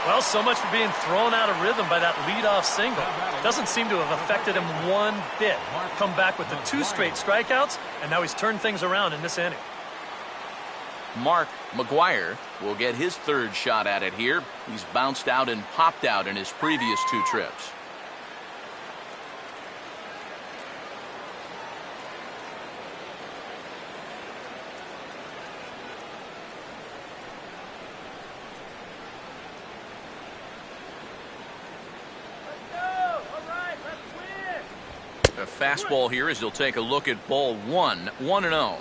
S3: Well, so much for being thrown out of rhythm by that leadoff single. Doesn't seem to have affected him one bit. Come back with the 2 straight strikeouts, and now he's turned things around in this inning.
S1: Mark McGuire will get his 3rd shot at it here. He's bounced out and popped out in his previous 2 trips.
S5: Let's go. All right, let's win.
S1: A fastball here as he'll take a look at ball 1, 1-0.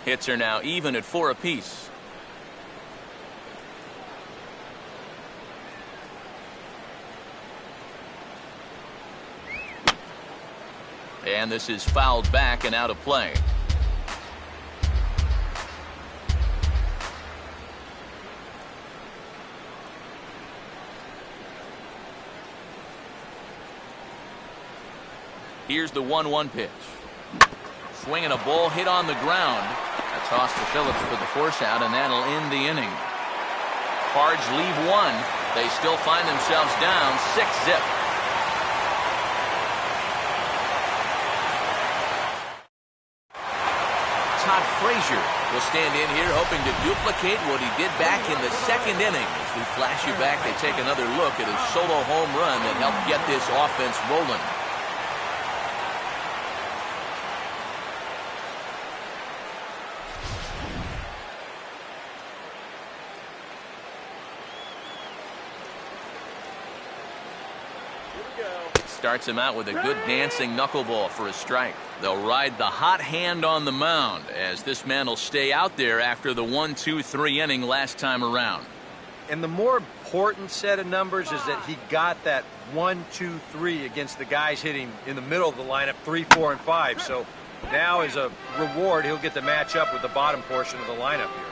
S1: Hits are now even at 4 apiece. And this is fouled back and out of play. Here's the 1-1 pitch. Swinging a ball hit on the ground. A toss to Phillips for the force out, and that'll end the inning. Cards leave 1. They still find themselves down 6-zip. Todd Frazier will stand in here hoping to duplicate what he did back in the 2nd inning. As we flash you back, they take another look at his solo home run that helped get this offense rolling. Starts him out with a good dancing knuckleball for a strike. They'll ride the hot hand on the mound as this man will stay out there after the 1-2-3 inning last time around.
S2: And the more important set of numbers is that he got that 1, 2, 3 against the guys hitting in the middle of the lineup 3, 4, and 5. So now as a reward, he'll get to match up with the bottom portion of the lineup here.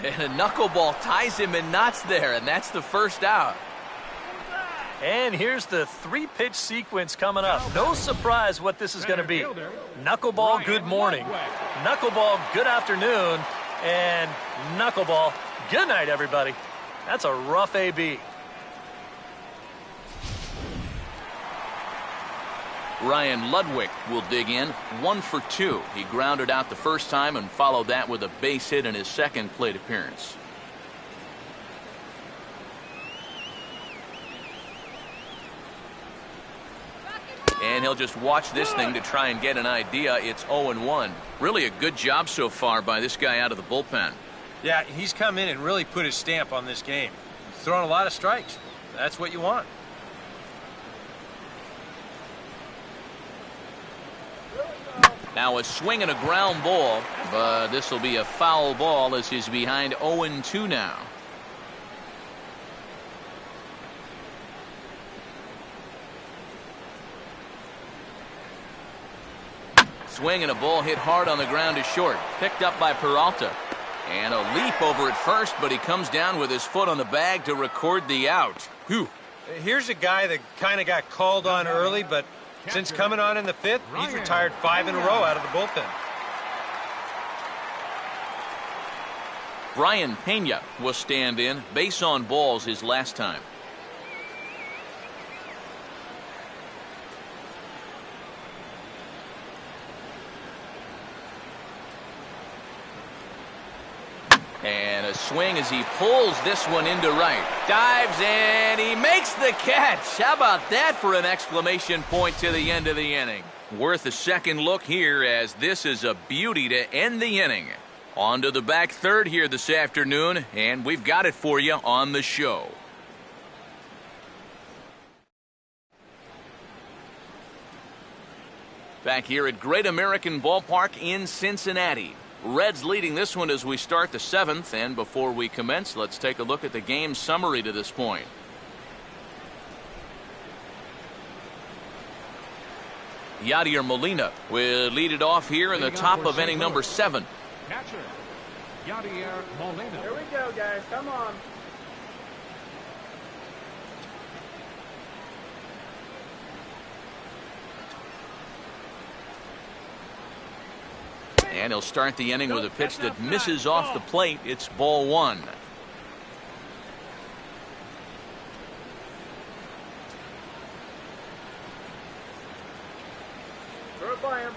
S1: And a knuckleball ties him in knots there, and that's the first out.
S3: And here's the 3-pitch sequence coming up. No surprise what this is going to be. Knuckleball, good morning. Knuckleball, good afternoon. And knuckleball, good night, everybody. That's a rough AB.
S1: Ryan Ludwig will dig in, 1 for 2. He grounded out the first time and followed that with a base hit in his second plate appearance. And he'll just watch this thing to try and get an idea. It's 0-1. Really a good job so far by this guy out of the bullpen.
S2: Yeah, he's come in and really put his stamp on this game. He's thrown a lot of strikes. That's what you want.
S1: Now a swing and a ground ball, but this will be a foul ball as he's behind 0-2 now. Swing and a ball hit hard on the ground to short. Picked up by Peralta. And a leap over at first, but he comes down with his foot on the bag to record the out. Whew.
S2: Here's a guy that kind of got called on early, but since coming on in the 5th, he's retired 5 in a row out of the bullpen.
S1: Brian Pena will stand in. Base on balls his last time. And a swing as he pulls this one into right. Dives and he makes the catch. How about that for an exclamation point to the end of the inning? Worth a second look here as this is a beauty to end the inning. On to the back third here this afternoon, and we've got it for you on the show. Back here at Great American Ballpark in Cincinnati. Reds leading this one as we start the 7th, and before we commence, let's take a look at the game summary to this point. Yadier Molina will lead it off here in the top of inning number 7.
S4: Catcher, Yadier Molina.
S5: Here we go, guys. Come on.
S1: And he'll start the inning with a pitch that misses off the plate. It's ball 1.
S5: Throw it by him.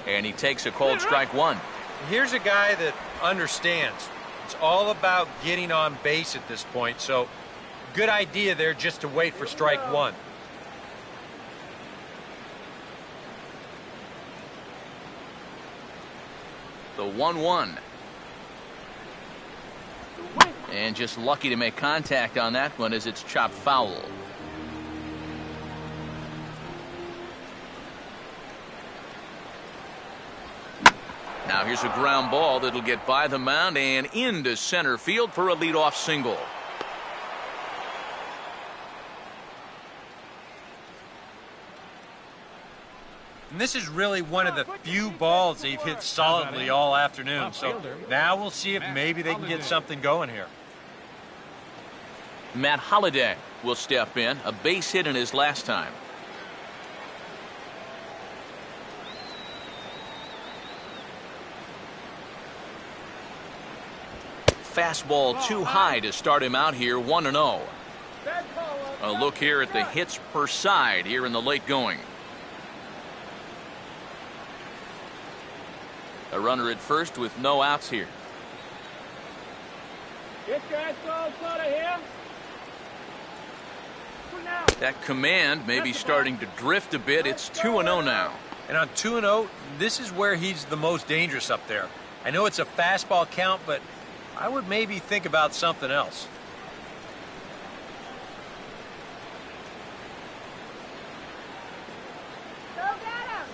S1: And he takes a called strike 1.
S2: Here's a guy that understands. It's all about getting on base at this point, so good idea there just to wait for strike 1.
S1: The 1-1. And just lucky to make contact on that one as it's chopped foul. Now here's a ground ball that'll get by the mound and into center field for a leadoff single.
S2: And this is really one of the few balls they've hit solidly all afternoon. So now we'll see if maybe they can get something going here.
S1: Matt Holliday will step in, a base hit in his last time. Fastball too high to start him out here, 1-0. A look here at the hits per side here in the late going. A runner at first with no outs here.
S5: This guy's slow to him.
S1: That command may be starting to drift a bit. It's 2-0 now.
S2: And on 2-0, this is where he's the most dangerous up there. I know it's a fastball count, but I would maybe think about something else.
S5: Go get him.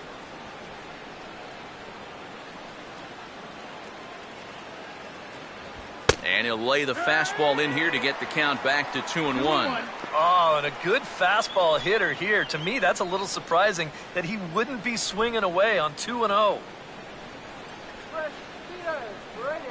S1: And he'll lay the fastball in here to get the count back to 2-1.
S3: Oh, and a good fastball hitter here. To me, that's a little surprising that he wouldn't be swinging away on 2-0.
S5: Fresh Peter, ready.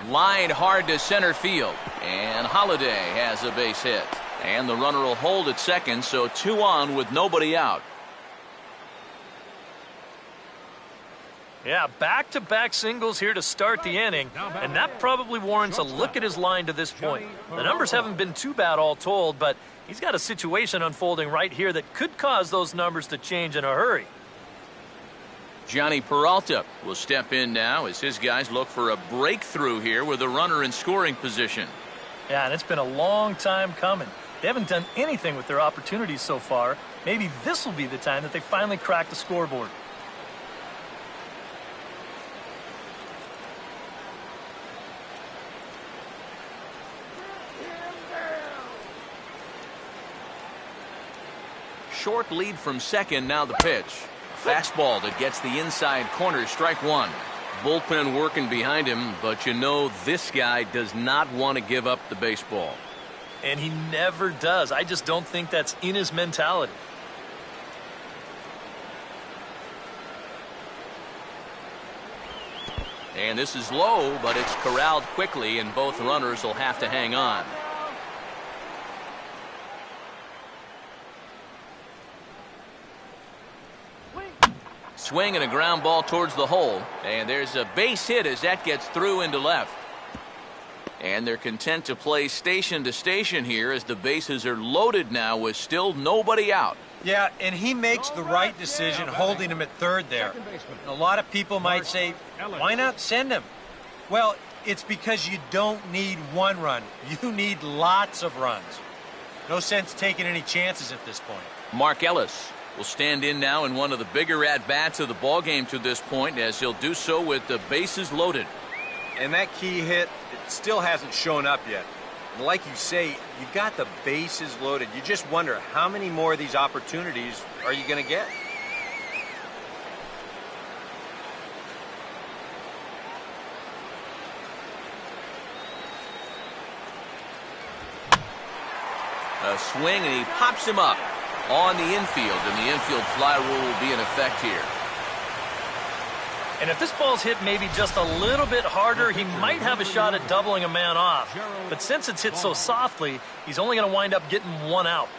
S1: Line hard to center field. And Holiday has a base hit. And the runner will hold at second, so 2 on with nobody out.
S3: Yeah, back-to-back singles here to start the inning, and that probably warrants a look at his line to this point. The numbers haven't been too bad all told, but he's got a situation unfolding right here that could cause those numbers to change in a hurry.
S1: Johnny Peralta will step in now as his guys look for a breakthrough here with a runner in scoring position.
S3: Yeah, and it's been a long time coming. They haven't done anything with their opportunities so far. Maybe this will be the time that they finally crack the scoreboard.
S1: Short lead from second, now the pitch. Fastball that gets the inside corner, strike one. Bullpen working behind him, but you know this guy does not want to give up the baseball.
S3: And he never does. I just don't think that's in his mentality.
S1: And this is low, but it's corralled quickly, and both runners will have to hang on. Swing and a ground ball towards the hole. And there's a base hit as that gets through into left. And they're content to play station to station here as the bases are loaded now with still nobody out.
S2: Yeah, and he makes the right decision holding him at third there. A lot of people might say, why not send him? Well, it's because you don't need one run. You need lots of runs. No sense taking any chances at this point.
S1: Mark Ellis will stand in now in one of the bigger at-bats of the ballgame to this point, as he'll do so with the bases loaded.
S2: And that key hit, it still hasn't shown up yet. And like you say, you got the bases loaded. You just wonder how many more of these opportunities are you going to get?
S1: A swing, and he pops him up on the infield, and the infield fly rule will be in effect here.
S3: And if this ball's hit maybe just a little bit harder, he might have a shot at doubling a man off. But since it's hit so softly, he's only going to wind up getting one out.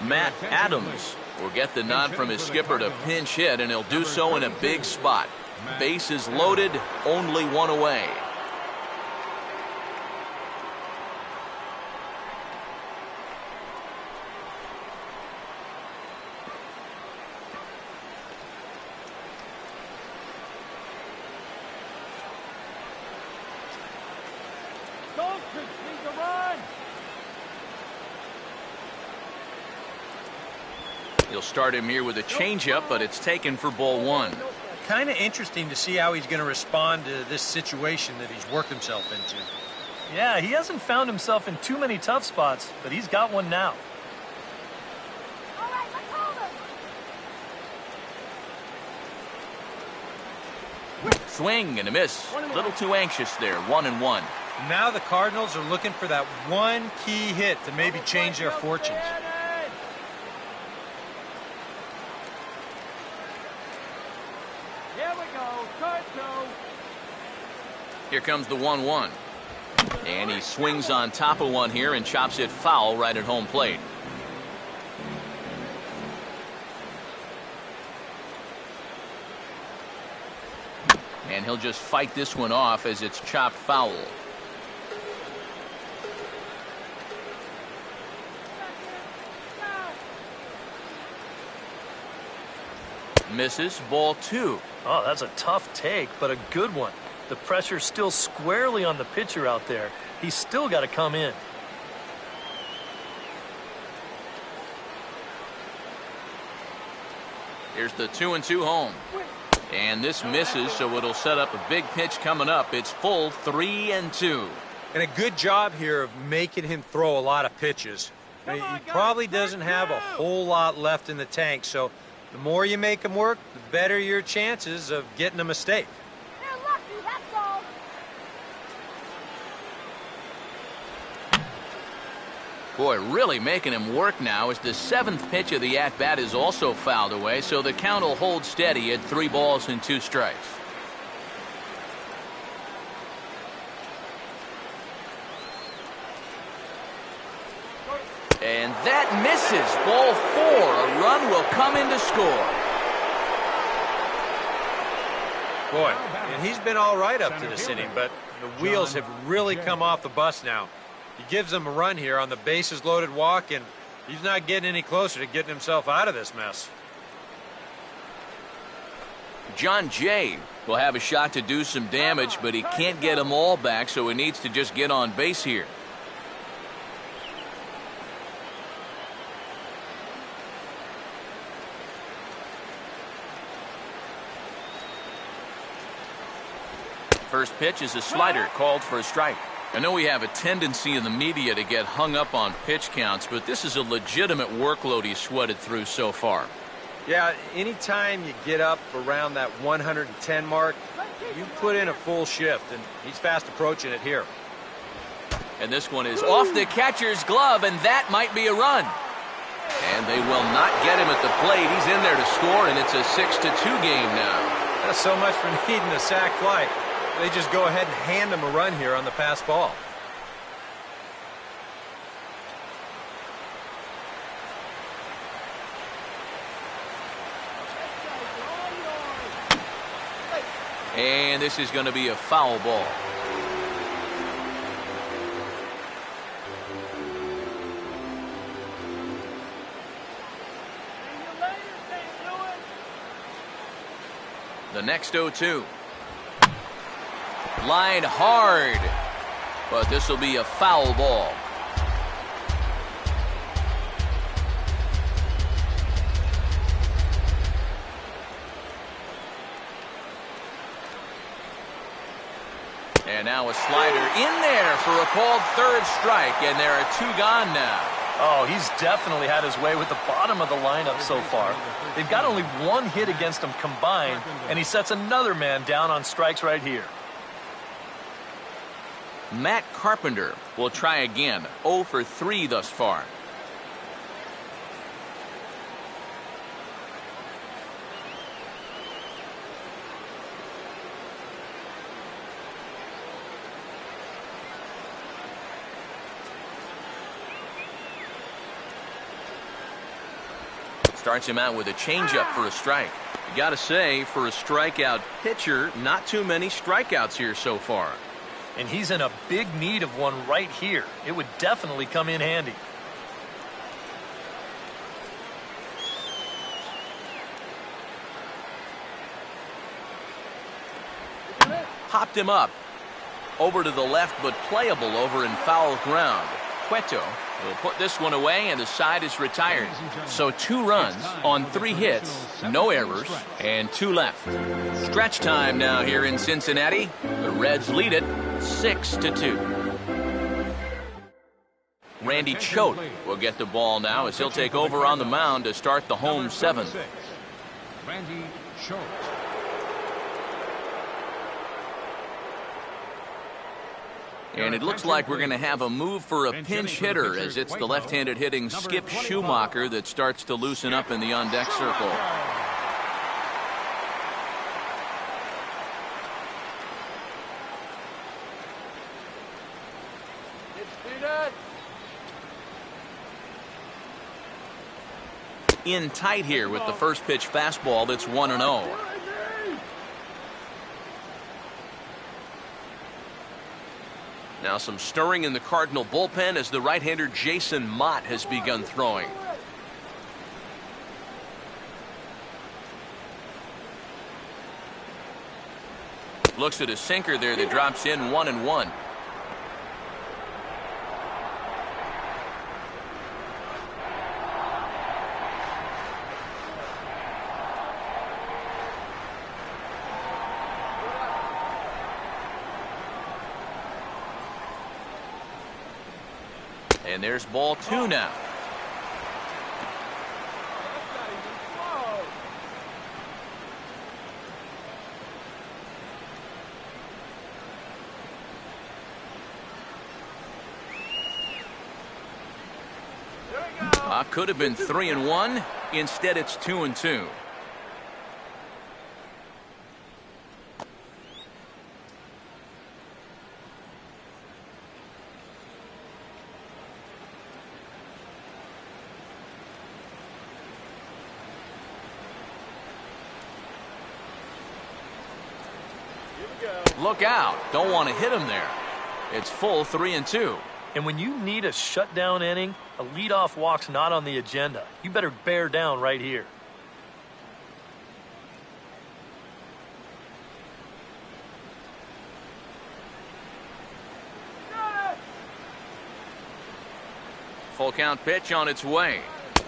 S1: Matt Adams will get the nod from his skipper to pinch hit, and he'll do so in a big spot. Bases loaded, only one away. He'll start him here with a changeup, but it's taken for ball one.
S2: Kind of interesting to see how he's going to respond to this situation that he's worked himself into.
S3: Yeah, he hasn't found himself in too many tough spots, but he's got one now.
S5: All right, let's hold him.
S1: Swing and a miss. A little too anxious there. 1-1.
S2: Now the Cardinals are looking for that one key hit to maybe change their fortunes.
S5: Here we go, turn two.
S1: Here comes the 1-1. And he swings on top of one here and chops it foul right at home plate. And he'll just fight this one off as it's chopped foul. Misses, ball two.
S3: Oh, that's a tough take, but a good one. The pressure's still squarely on the pitcher out there. He's still got to come in.
S1: Here's the 2-2 home. And this misses, so it'll set up a big pitch coming up. It's full 3-2.
S2: And a good job here of making him throw a lot of pitches. He probably doesn't have a whole lot left in the tank, so the more you make him work, the better your chances of getting a mistake.
S5: They're lucky, that's all.
S1: Boy, really making him work now as the 7th pitch of the at-bat is also fouled away, so the count will hold steady at 3 balls and 2 strikes. And that misses. Ball 4. A run will come in to score.
S2: Boy, and he's been all right up to this inning, but the wheels have really come off the bus now. He gives them a run here on the bases loaded walk, and he's not getting any closer to getting himself out of this mess.
S1: John Jay will have a shot to do some damage, but he can't get them all back, so he needs to just get on base here. First pitch is a slider called for a strike. I know we have a tendency in the media to get hung up on pitch counts, but this is a legitimate workload he's sweated through so far.
S2: Yeah, anytime you get up around that 110 mark, you put in a full shift, and he's fast approaching it here.
S1: And this one is off the catcher's glove, and that might be a run. And they will not get him at the plate. He's in there to score, and it's a 6-2 game now.
S2: That's so much for needing a sac fly. They just go ahead and hand him a run here on the pass ball.
S1: And this is going to be a foul ball. The next 0-2. Line hard, but this will be a foul ball. And now a slider in there for a called 3rd strike, and there are 2 gone now.
S3: Oh, he's definitely had his way with the bottom of the lineup so far. They've got only 1 hit against him combined, and he sets another man down on strikes right here.
S1: Matt Carpenter will try again. 0 for 3 thus far. Starts him out with a changeup for a strike. You got to say, for a strikeout pitcher, not too many strikeouts here so far.
S3: And he's in a big need of one right here. It would definitely come in handy.
S1: Popped him up. Over to the left, but playable over in foul ground. Cueto will put this one away, and the side is retired. So 2 runs on 3 hits, no errors, and 2 left. Stretch time now here in Cincinnati. The Reds lead it 6-2. Randy Choate will get the ball now as he'll take over on the mound to start the home 7th.
S4: Randy Choate.
S1: And it looks like we're going to have a move for a pinch hitter, as it's the left-handed hitting Skip Schumacher that starts to loosen up in the on-deck circle. In tight here with the first pitch fastball that's 1-0. Now some stirring in the Cardinal bullpen as the right-hander Jason Mott has begun throwing. Looks at a sinker there that drops in 1-1. And there's ball 2 now. Could have been 3-1. Instead, it's 2-2. Look out. Don't want to hit him there. It's full 3-2.
S3: And when you need a shutdown inning, a leadoff walk's not on the agenda. You better bear down right here.
S1: Full count pitch on its way.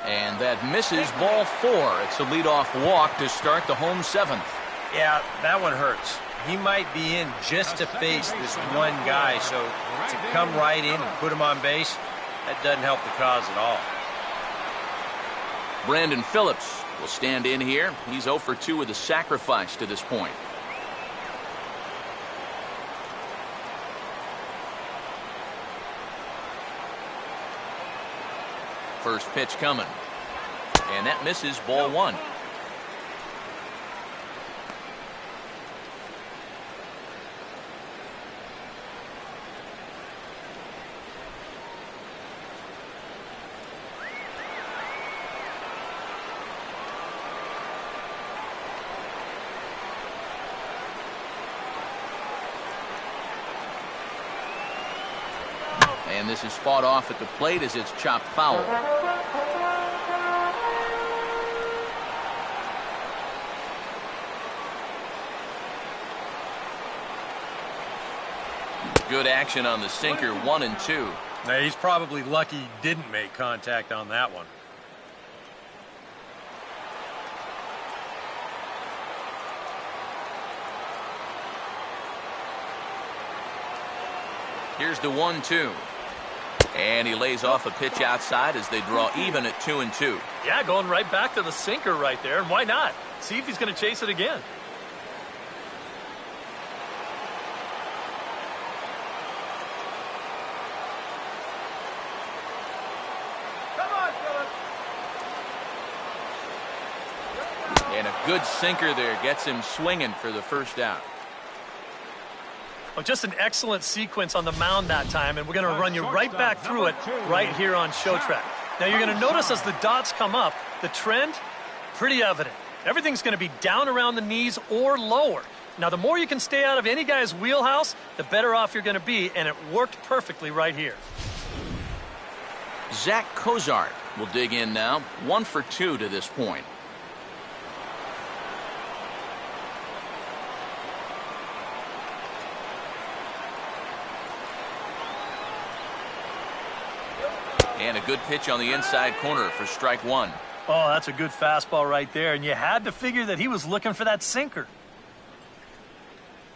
S1: And that misses ball 4. It's a leadoff walk to start the home 7th.
S2: Yeah, that one hurts. He might be in just to face this one guy, so to come right in and put him on base, that doesn't help the cause at all.
S1: Brandon Phillips will stand in here. He's 0 for 2 with a sacrifice to this point. First pitch coming. And that misses ball 1. And this is fought off at the plate as it's chopped foul. Good action on the sinker, 1-2.
S2: Now, he's probably lucky he didn't make contact on that one.
S1: Here's the 1-2. And he lays off a pitch outside as they draw even at 2-2.
S3: Yeah, going right back to the sinker right there. And why not? See if he's going to chase it again.
S1: And a good sinker there gets him swinging for the first out.
S3: Oh, just an excellent sequence on the mound that time, and we're going to run you right back through it right here on Show Track. Now, you're going to notice as the dots come up, the trend, pretty evident. Everything's going to be down around the knees or lower. Now, the more you can stay out of any guy's wheelhouse, the better off you're going to be, and it worked perfectly right here.
S1: Zach Cozart will dig in now, 1 for 2 to this point. And a good pitch on the inside corner for strike 1.
S3: Oh, that's a good fastball right there, and you had to figure that he was looking for that sinker.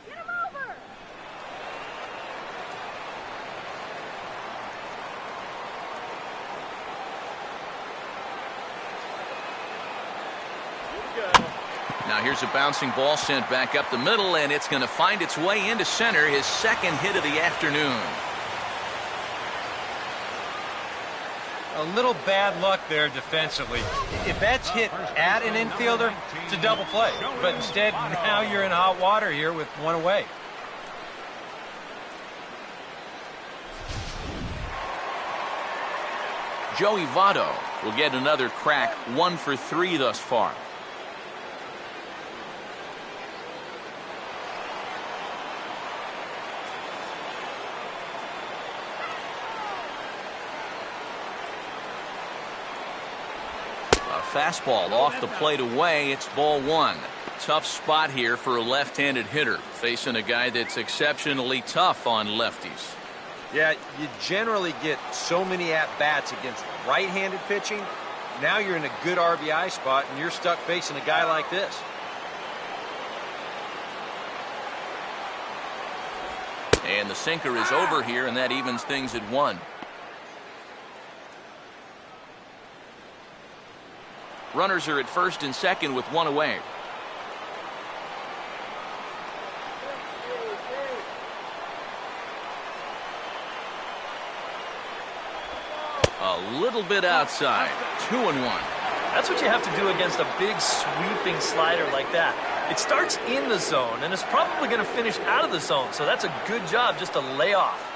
S5: Get him over!
S1: Now here's a bouncing ball sent back up the middle, and it's going to find its way into center, his second hit of the afternoon.
S2: A little bad luck there defensively. If that's hit at an infielder, it's a double play. But instead, now you're in hot water here with one away.
S1: Joey Votto will get another crack, 1 for 3 thus far. Fastball off the plate away. It's ball 1. Tough spot here for a left-handed hitter, facing a guy that's exceptionally tough on lefties.
S2: Yeah, you generally get so many at-bats against right-handed pitching. Now you're in a good RBI spot, and you're stuck facing a guy like this.
S1: And the sinker is over here, and that evens things at 1. Runners are at first and second with one away. A little bit outside. 2-1.
S3: That's what you have to do against a big sweeping slider like that. It starts in the zone, and it's probably going to finish out of the zone, so that's a good job just to lay off.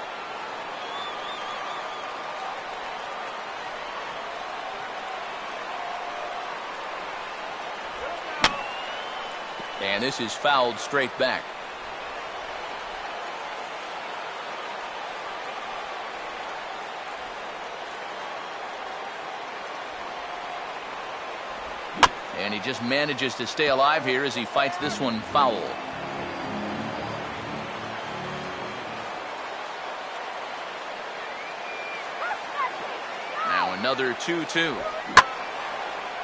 S1: And this is fouled straight back. And he just manages to stay alive here as he fights this one foul. Now another 2-2.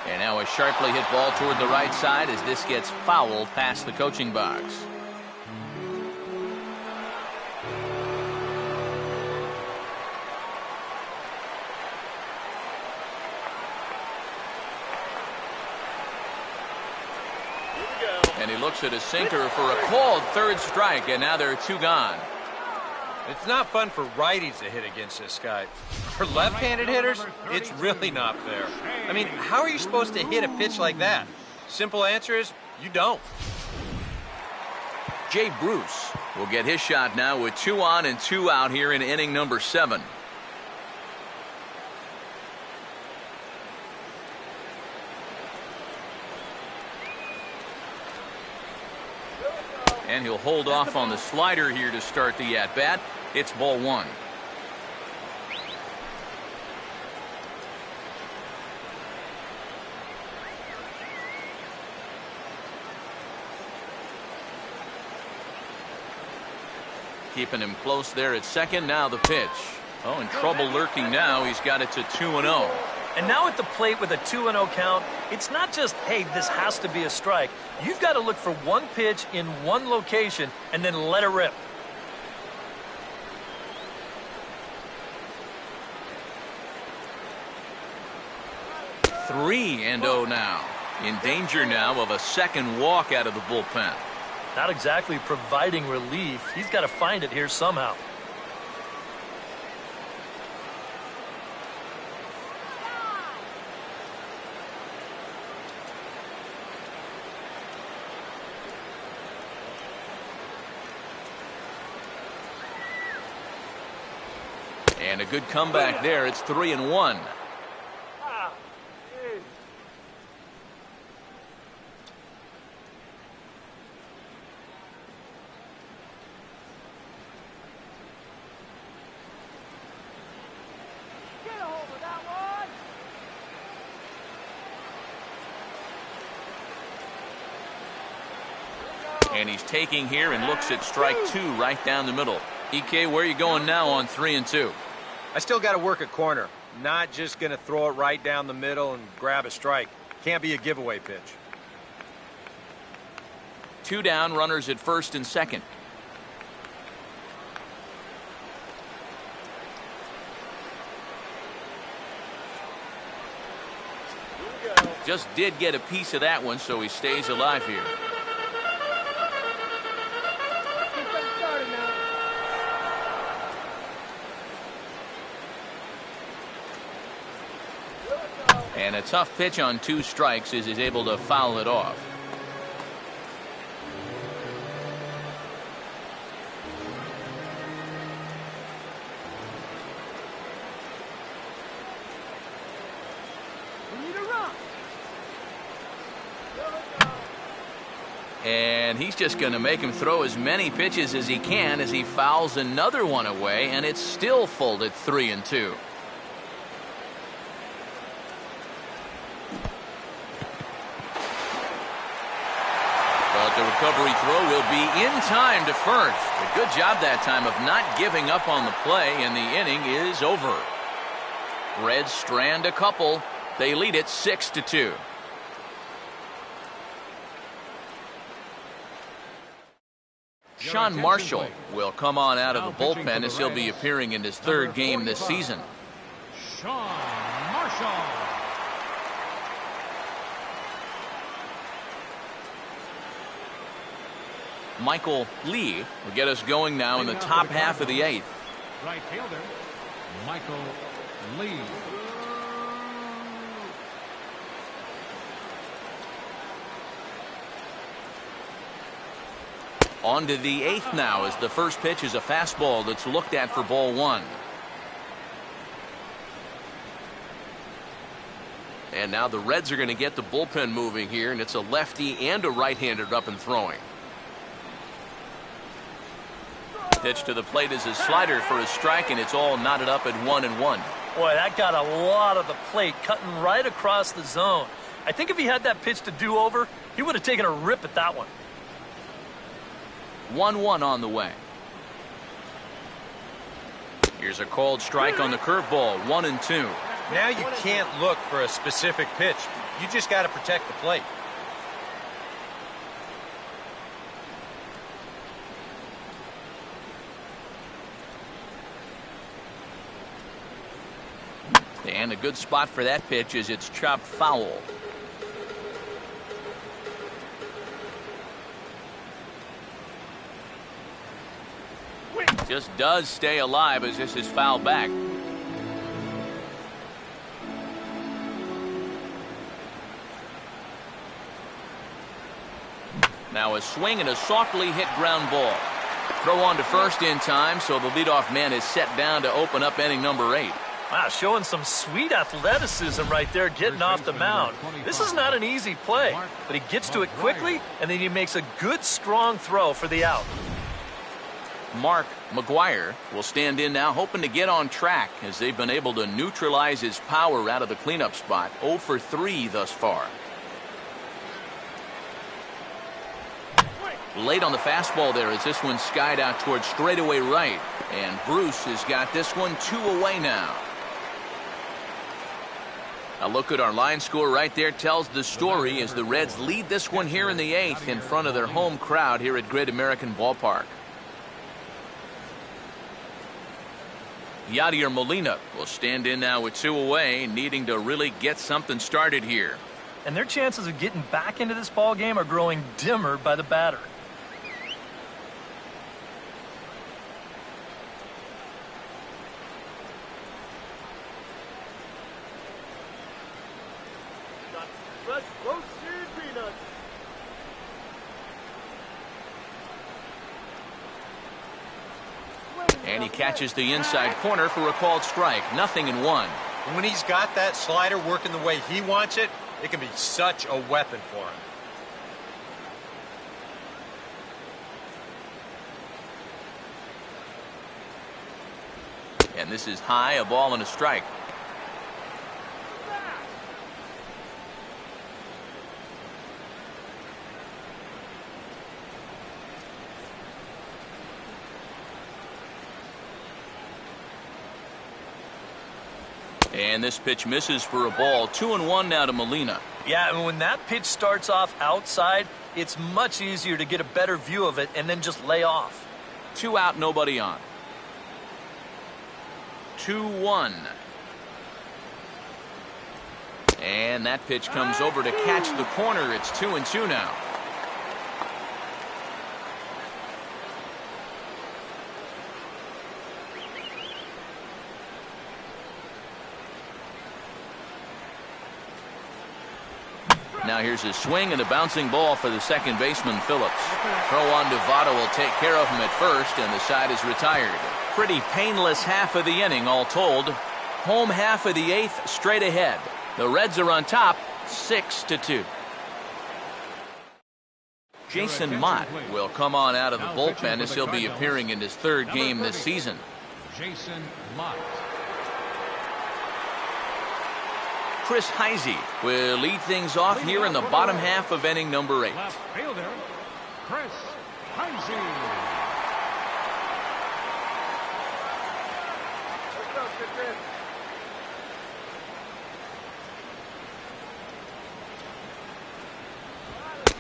S1: And now a sharply hit ball toward the right side as this gets fouled past the coaching box. And he looks at his sinker for a called third strike, and now there are two gone.
S2: It's not fun for righties to hit against this guy. For left-handed hitters, it's really not fair. I mean, how are you supposed to hit a pitch like that? Simple answer is, you don't.
S1: Jay Bruce will get his shot now with 2 on and 2 out here in inning number 7. And he'll hold off on the slider here to start the at-bat. It's ball 1. Keeping him close there at second. Now the pitch. Oh, in trouble lurking now. He's got it to 2-0.
S3: And now at the plate with a 2-0 count, it's not just, hey, this has to be a strike. You've got to look for one pitch in one location and then let it rip.
S1: Three and 0 now. In danger now of a second walk out of the bullpen.
S3: Not exactly providing relief. He's got to find it here somehow.
S1: And a good comeback there. It's 3-1. And he's taking here and looks at strike 2 right down the middle. EK, where are you going now on 3-2?
S2: I still got to work a corner. Not just going to throw it right down the middle and grab a strike. Can't be a giveaway pitch.
S1: 2 down, runners at first and second. Just did get a piece of that one, so he stays alive here. And a tough pitch on 2 strikes as he's able to foul it off. And he's just going to make him throw as many pitches as he can as he fouls another one away, and it's still folded 3-2. But the recovery throw will be in time to first. A good job that time of not giving up on the play, and the inning is over. Reds strand a couple. They lead it 6-2. Sean Marshall will come on out of the bullpen as he'll be appearing in his 3rd game this season.
S4: Sean Marshall.
S1: Michael Lee will get us going now in the top half of the 8th.
S4: Right fielder, Michael Lee.
S1: On to the 8th now as the first pitch is a fastball that's looked at for ball 1. And now the Reds are going to get the bullpen moving here, and it's a lefty and a right-hander up and throwing. Pitch to the plate is a slider for a strike, and it's all knotted up at 1-1.
S3: Boy, that got a lot of the plate, cutting right across the zone. I think if he had that pitch to do over, he would have taken a rip at that one.
S1: 1-1 on the way. Here's a called strike on the curveball, 1-2.
S2: Now you can't look for a specific pitch. You just got to protect the plate.
S1: And a good spot for that pitch is it's chopped foul. Just does stay alive as this is fouled back. Now a swing and a softly hit ground ball. Throw on to first in time, so the leadoff man is set down to open up inning number 8.
S3: Wow, showing some sweet athleticism right there, getting off the mound. This is not an easy play, but he gets to it quickly, and then he makes a good, strong throw for the out.
S1: Mark McGuire will stand in now, hoping to get on track as they've been able to neutralize his power out of the cleanup spot. 0 for 3 thus far. Late on the fastball there as this one skied out towards straightaway right. And Bruce has got this one 2 away now. A look at our line score right there tells the story as the Reds lead this one here in the 8th in front of their home crowd here at Great American Ballpark. Yadier Molina will stand in now with 2 away, needing to really get something started here.
S3: And their chances of getting back into this ball game are growing dimmer by the batter.
S5: Fresh roasted peanuts.
S1: And he catches the inside corner for a called strike. 0-1.
S2: When he's got that slider working the way he wants it, it can be such a weapon for him.
S1: And this is high, a ball and a strike. And this pitch misses for a ball. 2-1 now to Molina.
S3: Yeah, and when that pitch starts off outside, it's much easier to get a better view of it and then just lay off.
S1: 2 out, nobody on. 2-1. And that pitch comes over to catch the corner. It's 2-2 now. Now here's a swing and a bouncing ball for the second baseman, Phillips. Throw on to Votto will take care of him at first, and the side is retired. Pretty painless half of the inning, all told. Home half of the 8th straight ahead. The Reds are on top, 6-2. Jason Mott will come on out of the bullpen as he'll be appearing in his 3rd game this season.
S4: Jason Mott.
S1: Chris Heisey will lead things off here in the bottom half of inning number 8.
S4: Left fielder, Chris Heisey.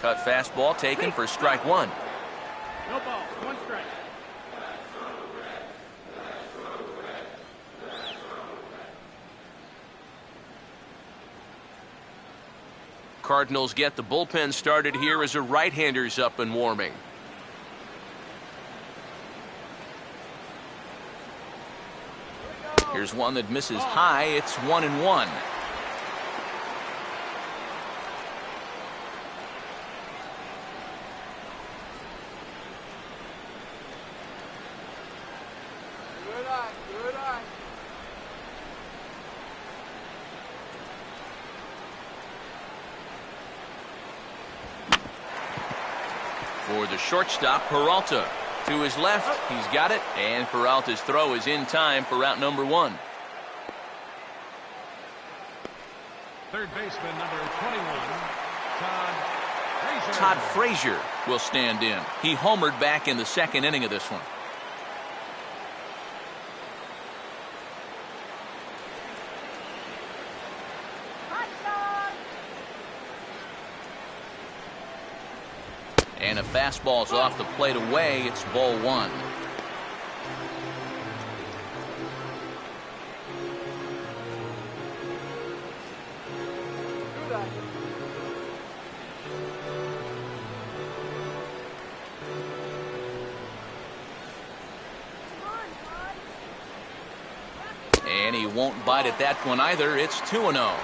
S4: Cut fastball taken for strike 1.
S5: No ball, 1 strike.
S1: Cardinals get the bullpen started here as a right-hander's up and warming. Here's one that misses high. It's 1-1.
S5: Good eye, good eye.
S1: For the shortstop, Peralta. To his left, he's got it, and Peralta's throw is in time for out number 1.
S4: Third baseman, number 21,
S1: Todd Frazier will stand in. He homered back in the second inning of this one. And a fastball's off the plate away. It's ball 1.
S5: Good eye.
S1: And he won't bite at that one either. It's 2-0.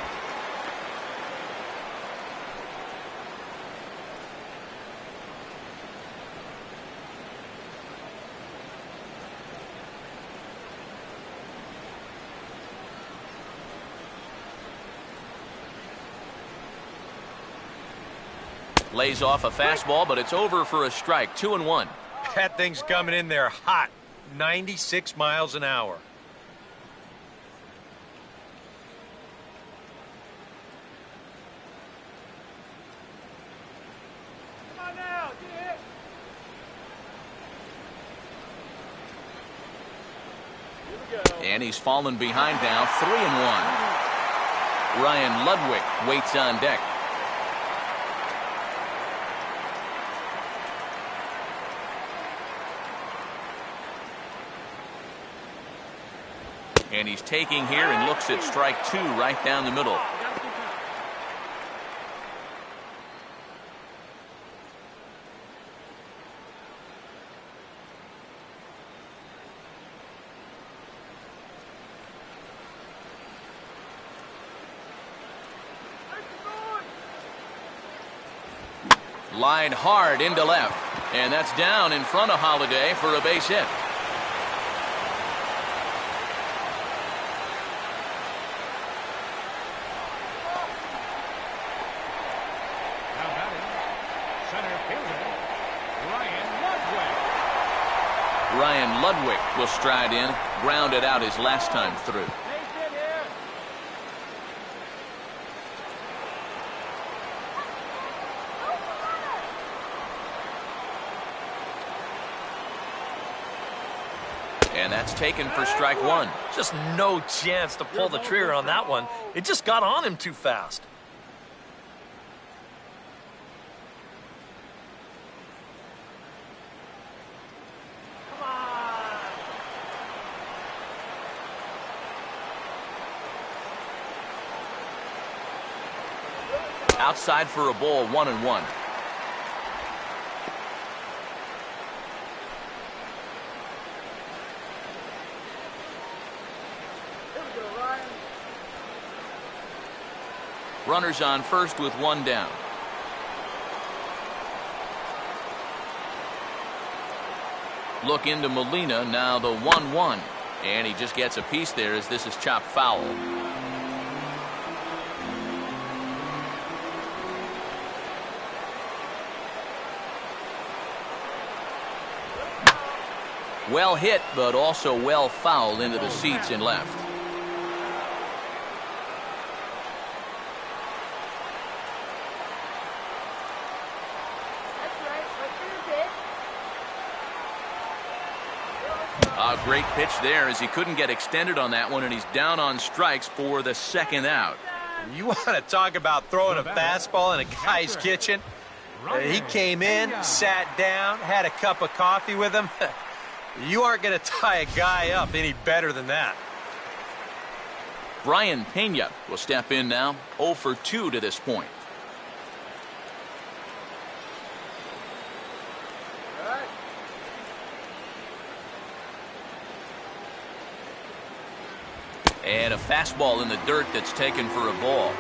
S1: Lays off a fastball, but it's over for a strike. 2-1.
S2: That thing's coming in there hot. 96 miles an hour.
S5: Come on now, get it. Here we go.
S1: And he's fallen behind now. 3-1. Ryan Ludwig waits on deck. And he's taking here and looks at strike 2 right down the middle. Line hard into left. And that's down in front of Holiday for a base hit. Ryan Ludwig will stride in, grounded out his last time through.
S5: Base hit here.
S1: And that's taken for strike 1.
S3: Just no chance to pull the trigger on that one. It just got on him too fast.
S1: Outside for a ball, 1-1.
S5: Here we go, Ryan.
S1: Runners on first with 1 down. Look into Molina, now the 1-1. And he just gets a piece there as this is chopped foul. Well hit, but also well fouled into the seats and left.
S5: That's right. Let's do it.
S1: A great pitch there as he couldn't get extended on that one, and he's down on strikes for the second out.
S2: You want to talk about throwing a fastball in a guy's kitchen? He came in, sat down, had a cup of coffee with him. You aren't going to tie a guy up any better than that.
S1: Brian Pena will step in now, 0 for 2 to this point.
S5: All right.
S1: And a fastball in the dirt that's taken for a ball.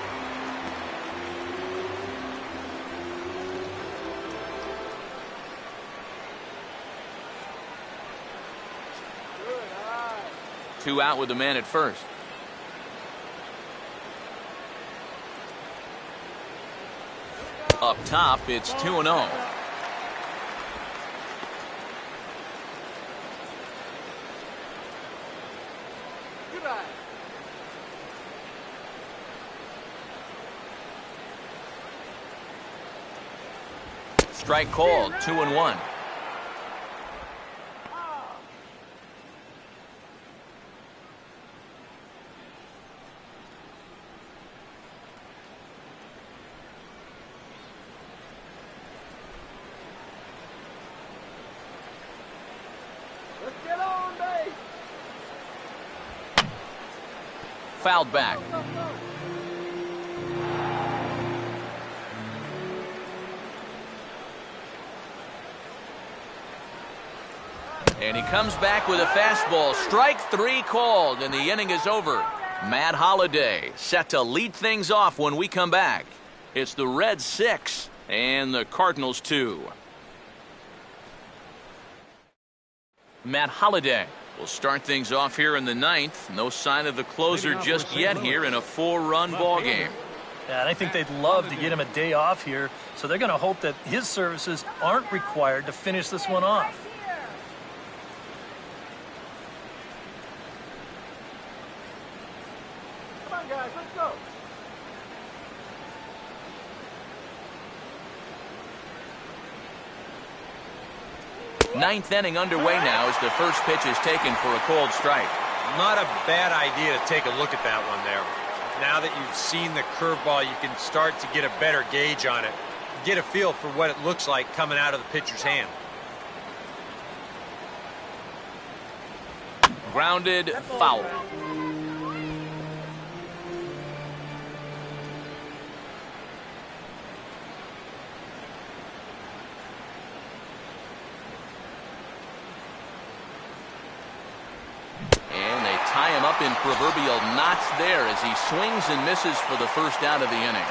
S1: Two out with the man at first. Up top, it's 2-0. Strike called, 2-1.
S5: Let's get on base.
S1: Fouled back. And he comes back with a fastball. Strike three called, and the inning is over. Matt Holliday set to lead things off when we come back. It's the Reds 6 and the Cardinals 2. Matt Holliday will start things off here in the ninth. No sign of the closer just yet here in a 4-run ball game.
S3: Yeah, and I think they'd love to get him a day off here, so they're going to hope that his services aren't required to finish this one off.
S5: Come on, guys, let's go.
S1: Ninth inning underway now as the first pitch is taken for a called strike.
S2: Not a bad idea to take a look at that one there. Now that you've seen the curveball, you can start to get a better gauge on it. Get a feel for what it looks like coming out of the pitcher's hand.
S1: Grounded, foul. And they tie him up in proverbial knots there as he swings and misses for the first out of the inning.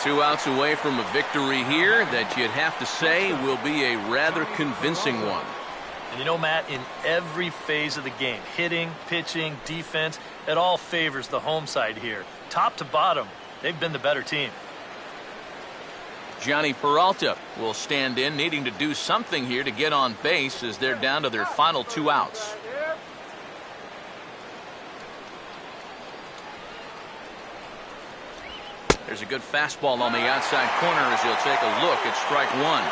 S1: 2 outs away from a victory here that you'd have to say will be a rather convincing one.
S3: And you know, Matt, in every phase of the game, hitting, pitching, defense, it all favors the home side here. Top to bottom, they've been the better team.
S1: Johnny Peralta will stand in, needing to do something here to get on base as they're down to their final 2 outs. There's a good fastball on the outside corner as he'll take a look at strike one.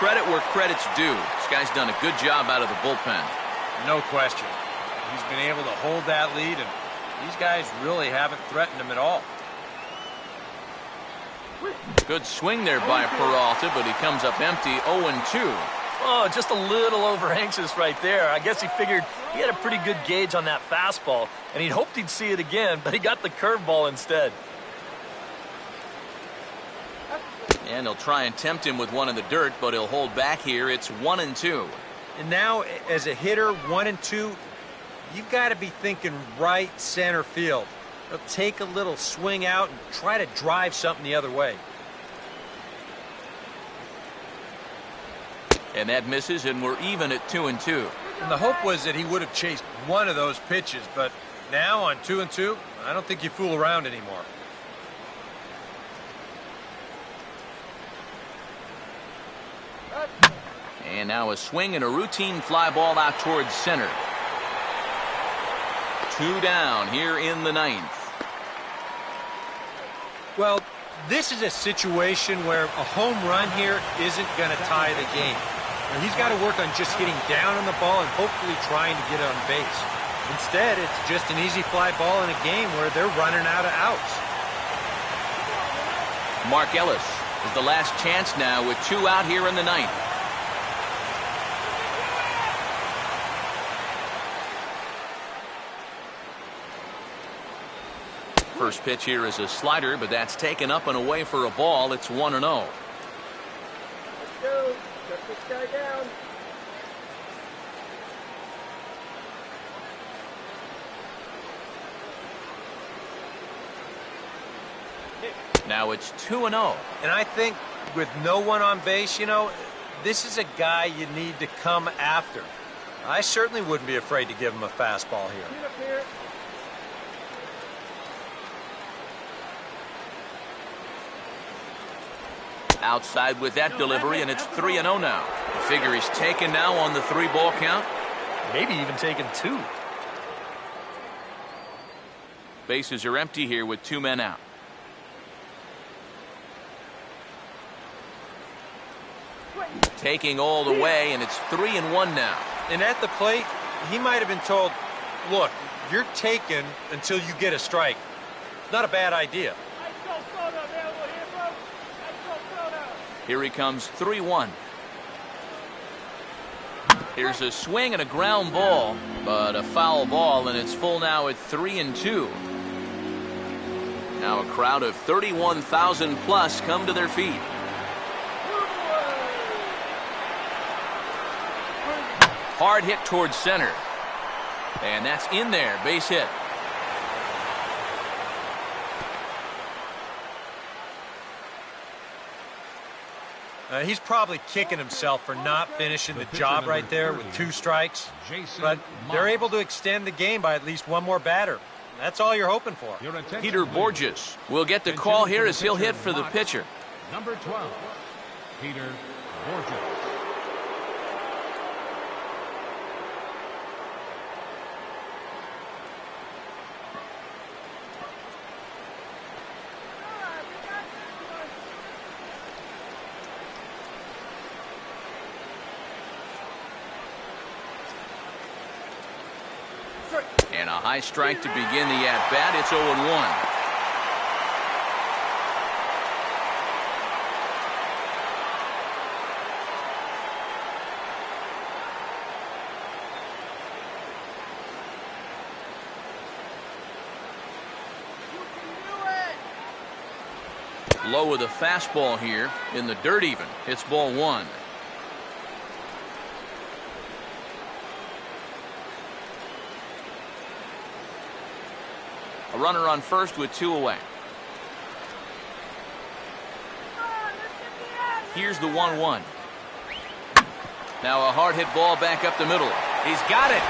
S1: Credit where credit's due. This guy's done a good job out of the bullpen.
S2: No question. He's been able to hold that lead, and these guys really haven't threatened him at all.
S1: Good swing there by Peralta, but he comes up empty, 0-2.
S3: Oh, just a little over anxious right there. I guess he figured he had a pretty good gauge on that fastball, and he'd hoped he'd see it again, but he got the curveball instead.
S1: And he'll try and tempt him with one in the dirt, but he'll hold back here. It's 1-2.
S2: And now, as a hitter, 1-2, you've got to be thinking right center field. He'll take a little swing out and try to drive something the other way.
S1: And that misses, and we're even at 2-2.
S2: And the hope was that he would have chased one of those pitches, but now on 2-2, I don't think you fool around anymore.
S1: And now a swing and a routine fly ball out towards center. 2 down here in the ninth.
S2: Well, this is a situation where a home run here isn't going to tie the game. Now, he's got to work on just getting down on the ball and hopefully trying to get on base. Instead, it's just an easy fly ball in a game where they're running out of outs.
S1: Mark Ellis is the last chance now with 2 out here in the ninth. First pitch here is a slider, but that's taken up and away for a ball. It's 1-0.
S5: Let's go. Shut this guy down.
S1: Now it's 2-0.
S2: And I think with no one on base, this is a guy you need to come after. I certainly wouldn't be afraid to give him a fastball here.
S5: Get up here.
S1: Outside with that delivery, and it's 3-0 now. The figure he's taken now on the 3-ball count.
S3: Maybe even taking 2.
S1: Bases are empty here with 2 men out. Taking all the way, and it's 3-1 now.
S2: And at the plate, he might have been told, look, you're taken until you get a strike. Not a bad idea.
S1: Here he comes, 3-1. Here's a swing and a ground ball, but a foul ball, and it's full now at 3-2. Now a crowd of 31,000 plus come to their feet. Hard hit towards center. And that's in there, base hit.
S2: He's probably kicking himself for not finishing the job right there with 2 strikes. But they're able to extend the game by at least 1 more batter. That's all you're hoping for.
S1: Peter Borges will get the call here as he'll hit for the pitcher.
S4: Number 12, Peter Borges.
S1: And a high strike to begin the at-bat. It's 0-1. Low with a fastball here in the dirt even. Hits ball 1. A runner on first with 2 away. Here's the 1-1. Now a hard hit ball back up the middle. He's got it.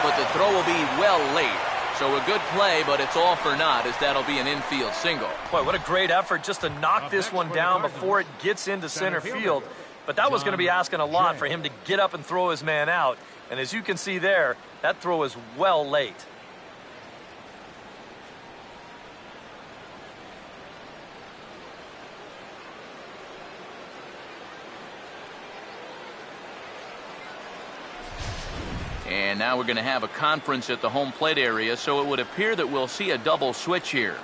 S1: But the throw will be well late. So a good play, but it's all for naught, as that'll be an infield single.
S3: Boy, what a great effort just to knock this one down before it gets into center field. But that was going to be asking a lot for him to get up and throw his man out. And as you can see there, that throw is well late.
S1: And now we're going to have a conference at the home plate area, so it would appear that we'll see a double switch here.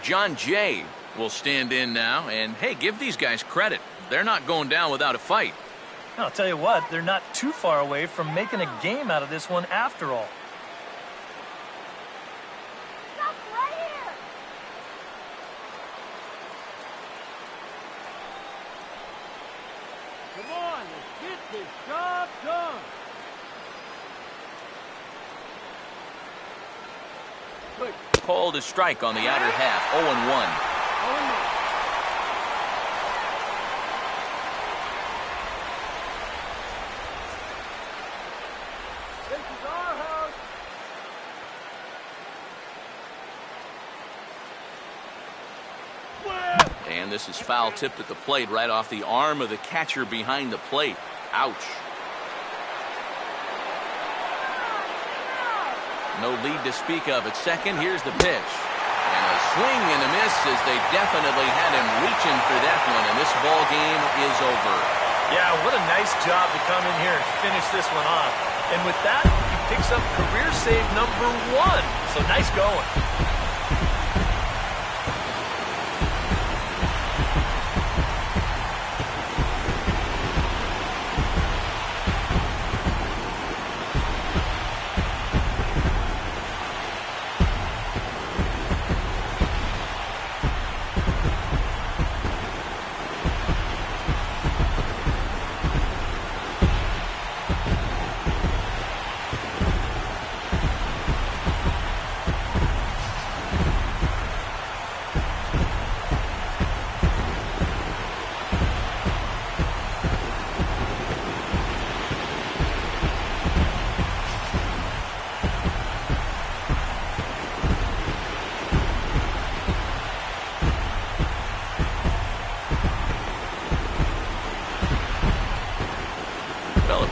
S1: John Jay will stand in now, and hey, give these guys credit. They're not going down without a fight.
S3: I'll tell you what, they're not too far away from making a game out of this one after all.
S5: Come on, let's get this job done.
S1: Called a strike on the outer half, 0-1.
S5: This is our house.
S1: And this is foul tipped at the plate right off the arm of the catcher behind the plate. Ouch. No lead to speak of at second. Here's the pitch. And a swing and a miss, as they definitely had him reaching for that one. And this ball game is over.
S3: Yeah, what a nice job to come in here and finish this one off. And with that, he picks up career save number 1. So nice going.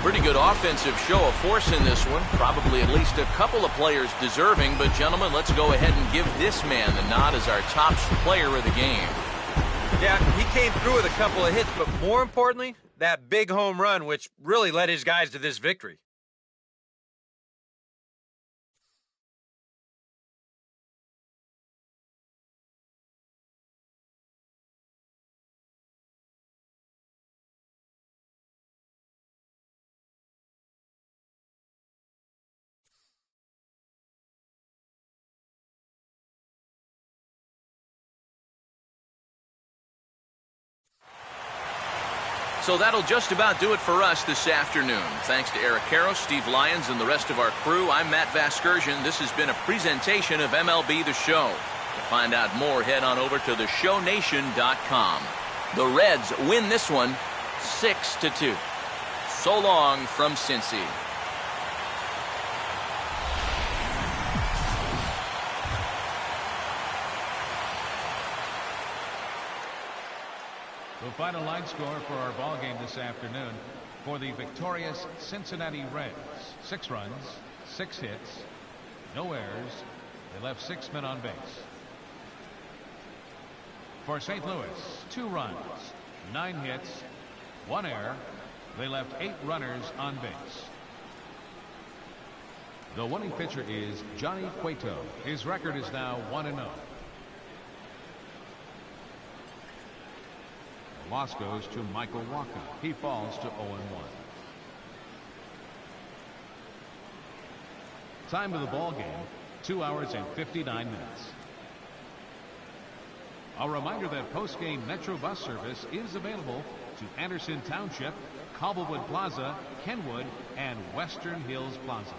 S1: Pretty good offensive show of force in this one. Probably at least a couple of players deserving. But, gentlemen, let's go ahead and give this man the nod as our top player of the game.
S2: Yeah, he came through with a couple of hits, but more importantly, that big home run, which really led his guys to this victory.
S1: So that'll just about do it for us this afternoon. Thanks to Eric Karros, Steve Lyons, and the rest of our crew. I'm Matt Vasgersian. This has been a presentation of MLB The Show. To find out more, head on over to theshownation.com. The Reds win this one 6-2. So long from Cincy.
S4: The final line score for our ball game this afternoon for the victorious Cincinnati Reds: 6 runs, 6 hits, no errors. They left 6 men on base. For St. Louis, 2 runs, 9 hits, 1 error. They left 8 runners on base. The winning pitcher is Johnny Cueto. His record is now 1-0. The loss goes to Michael Walker. He falls to 0-1. Time of the ball game, 2 hours and 59 minutes. A reminder that post-game Metro bus service is available to Anderson Township, Cobblewood Plaza, Kenwood, and Western Hills Plaza.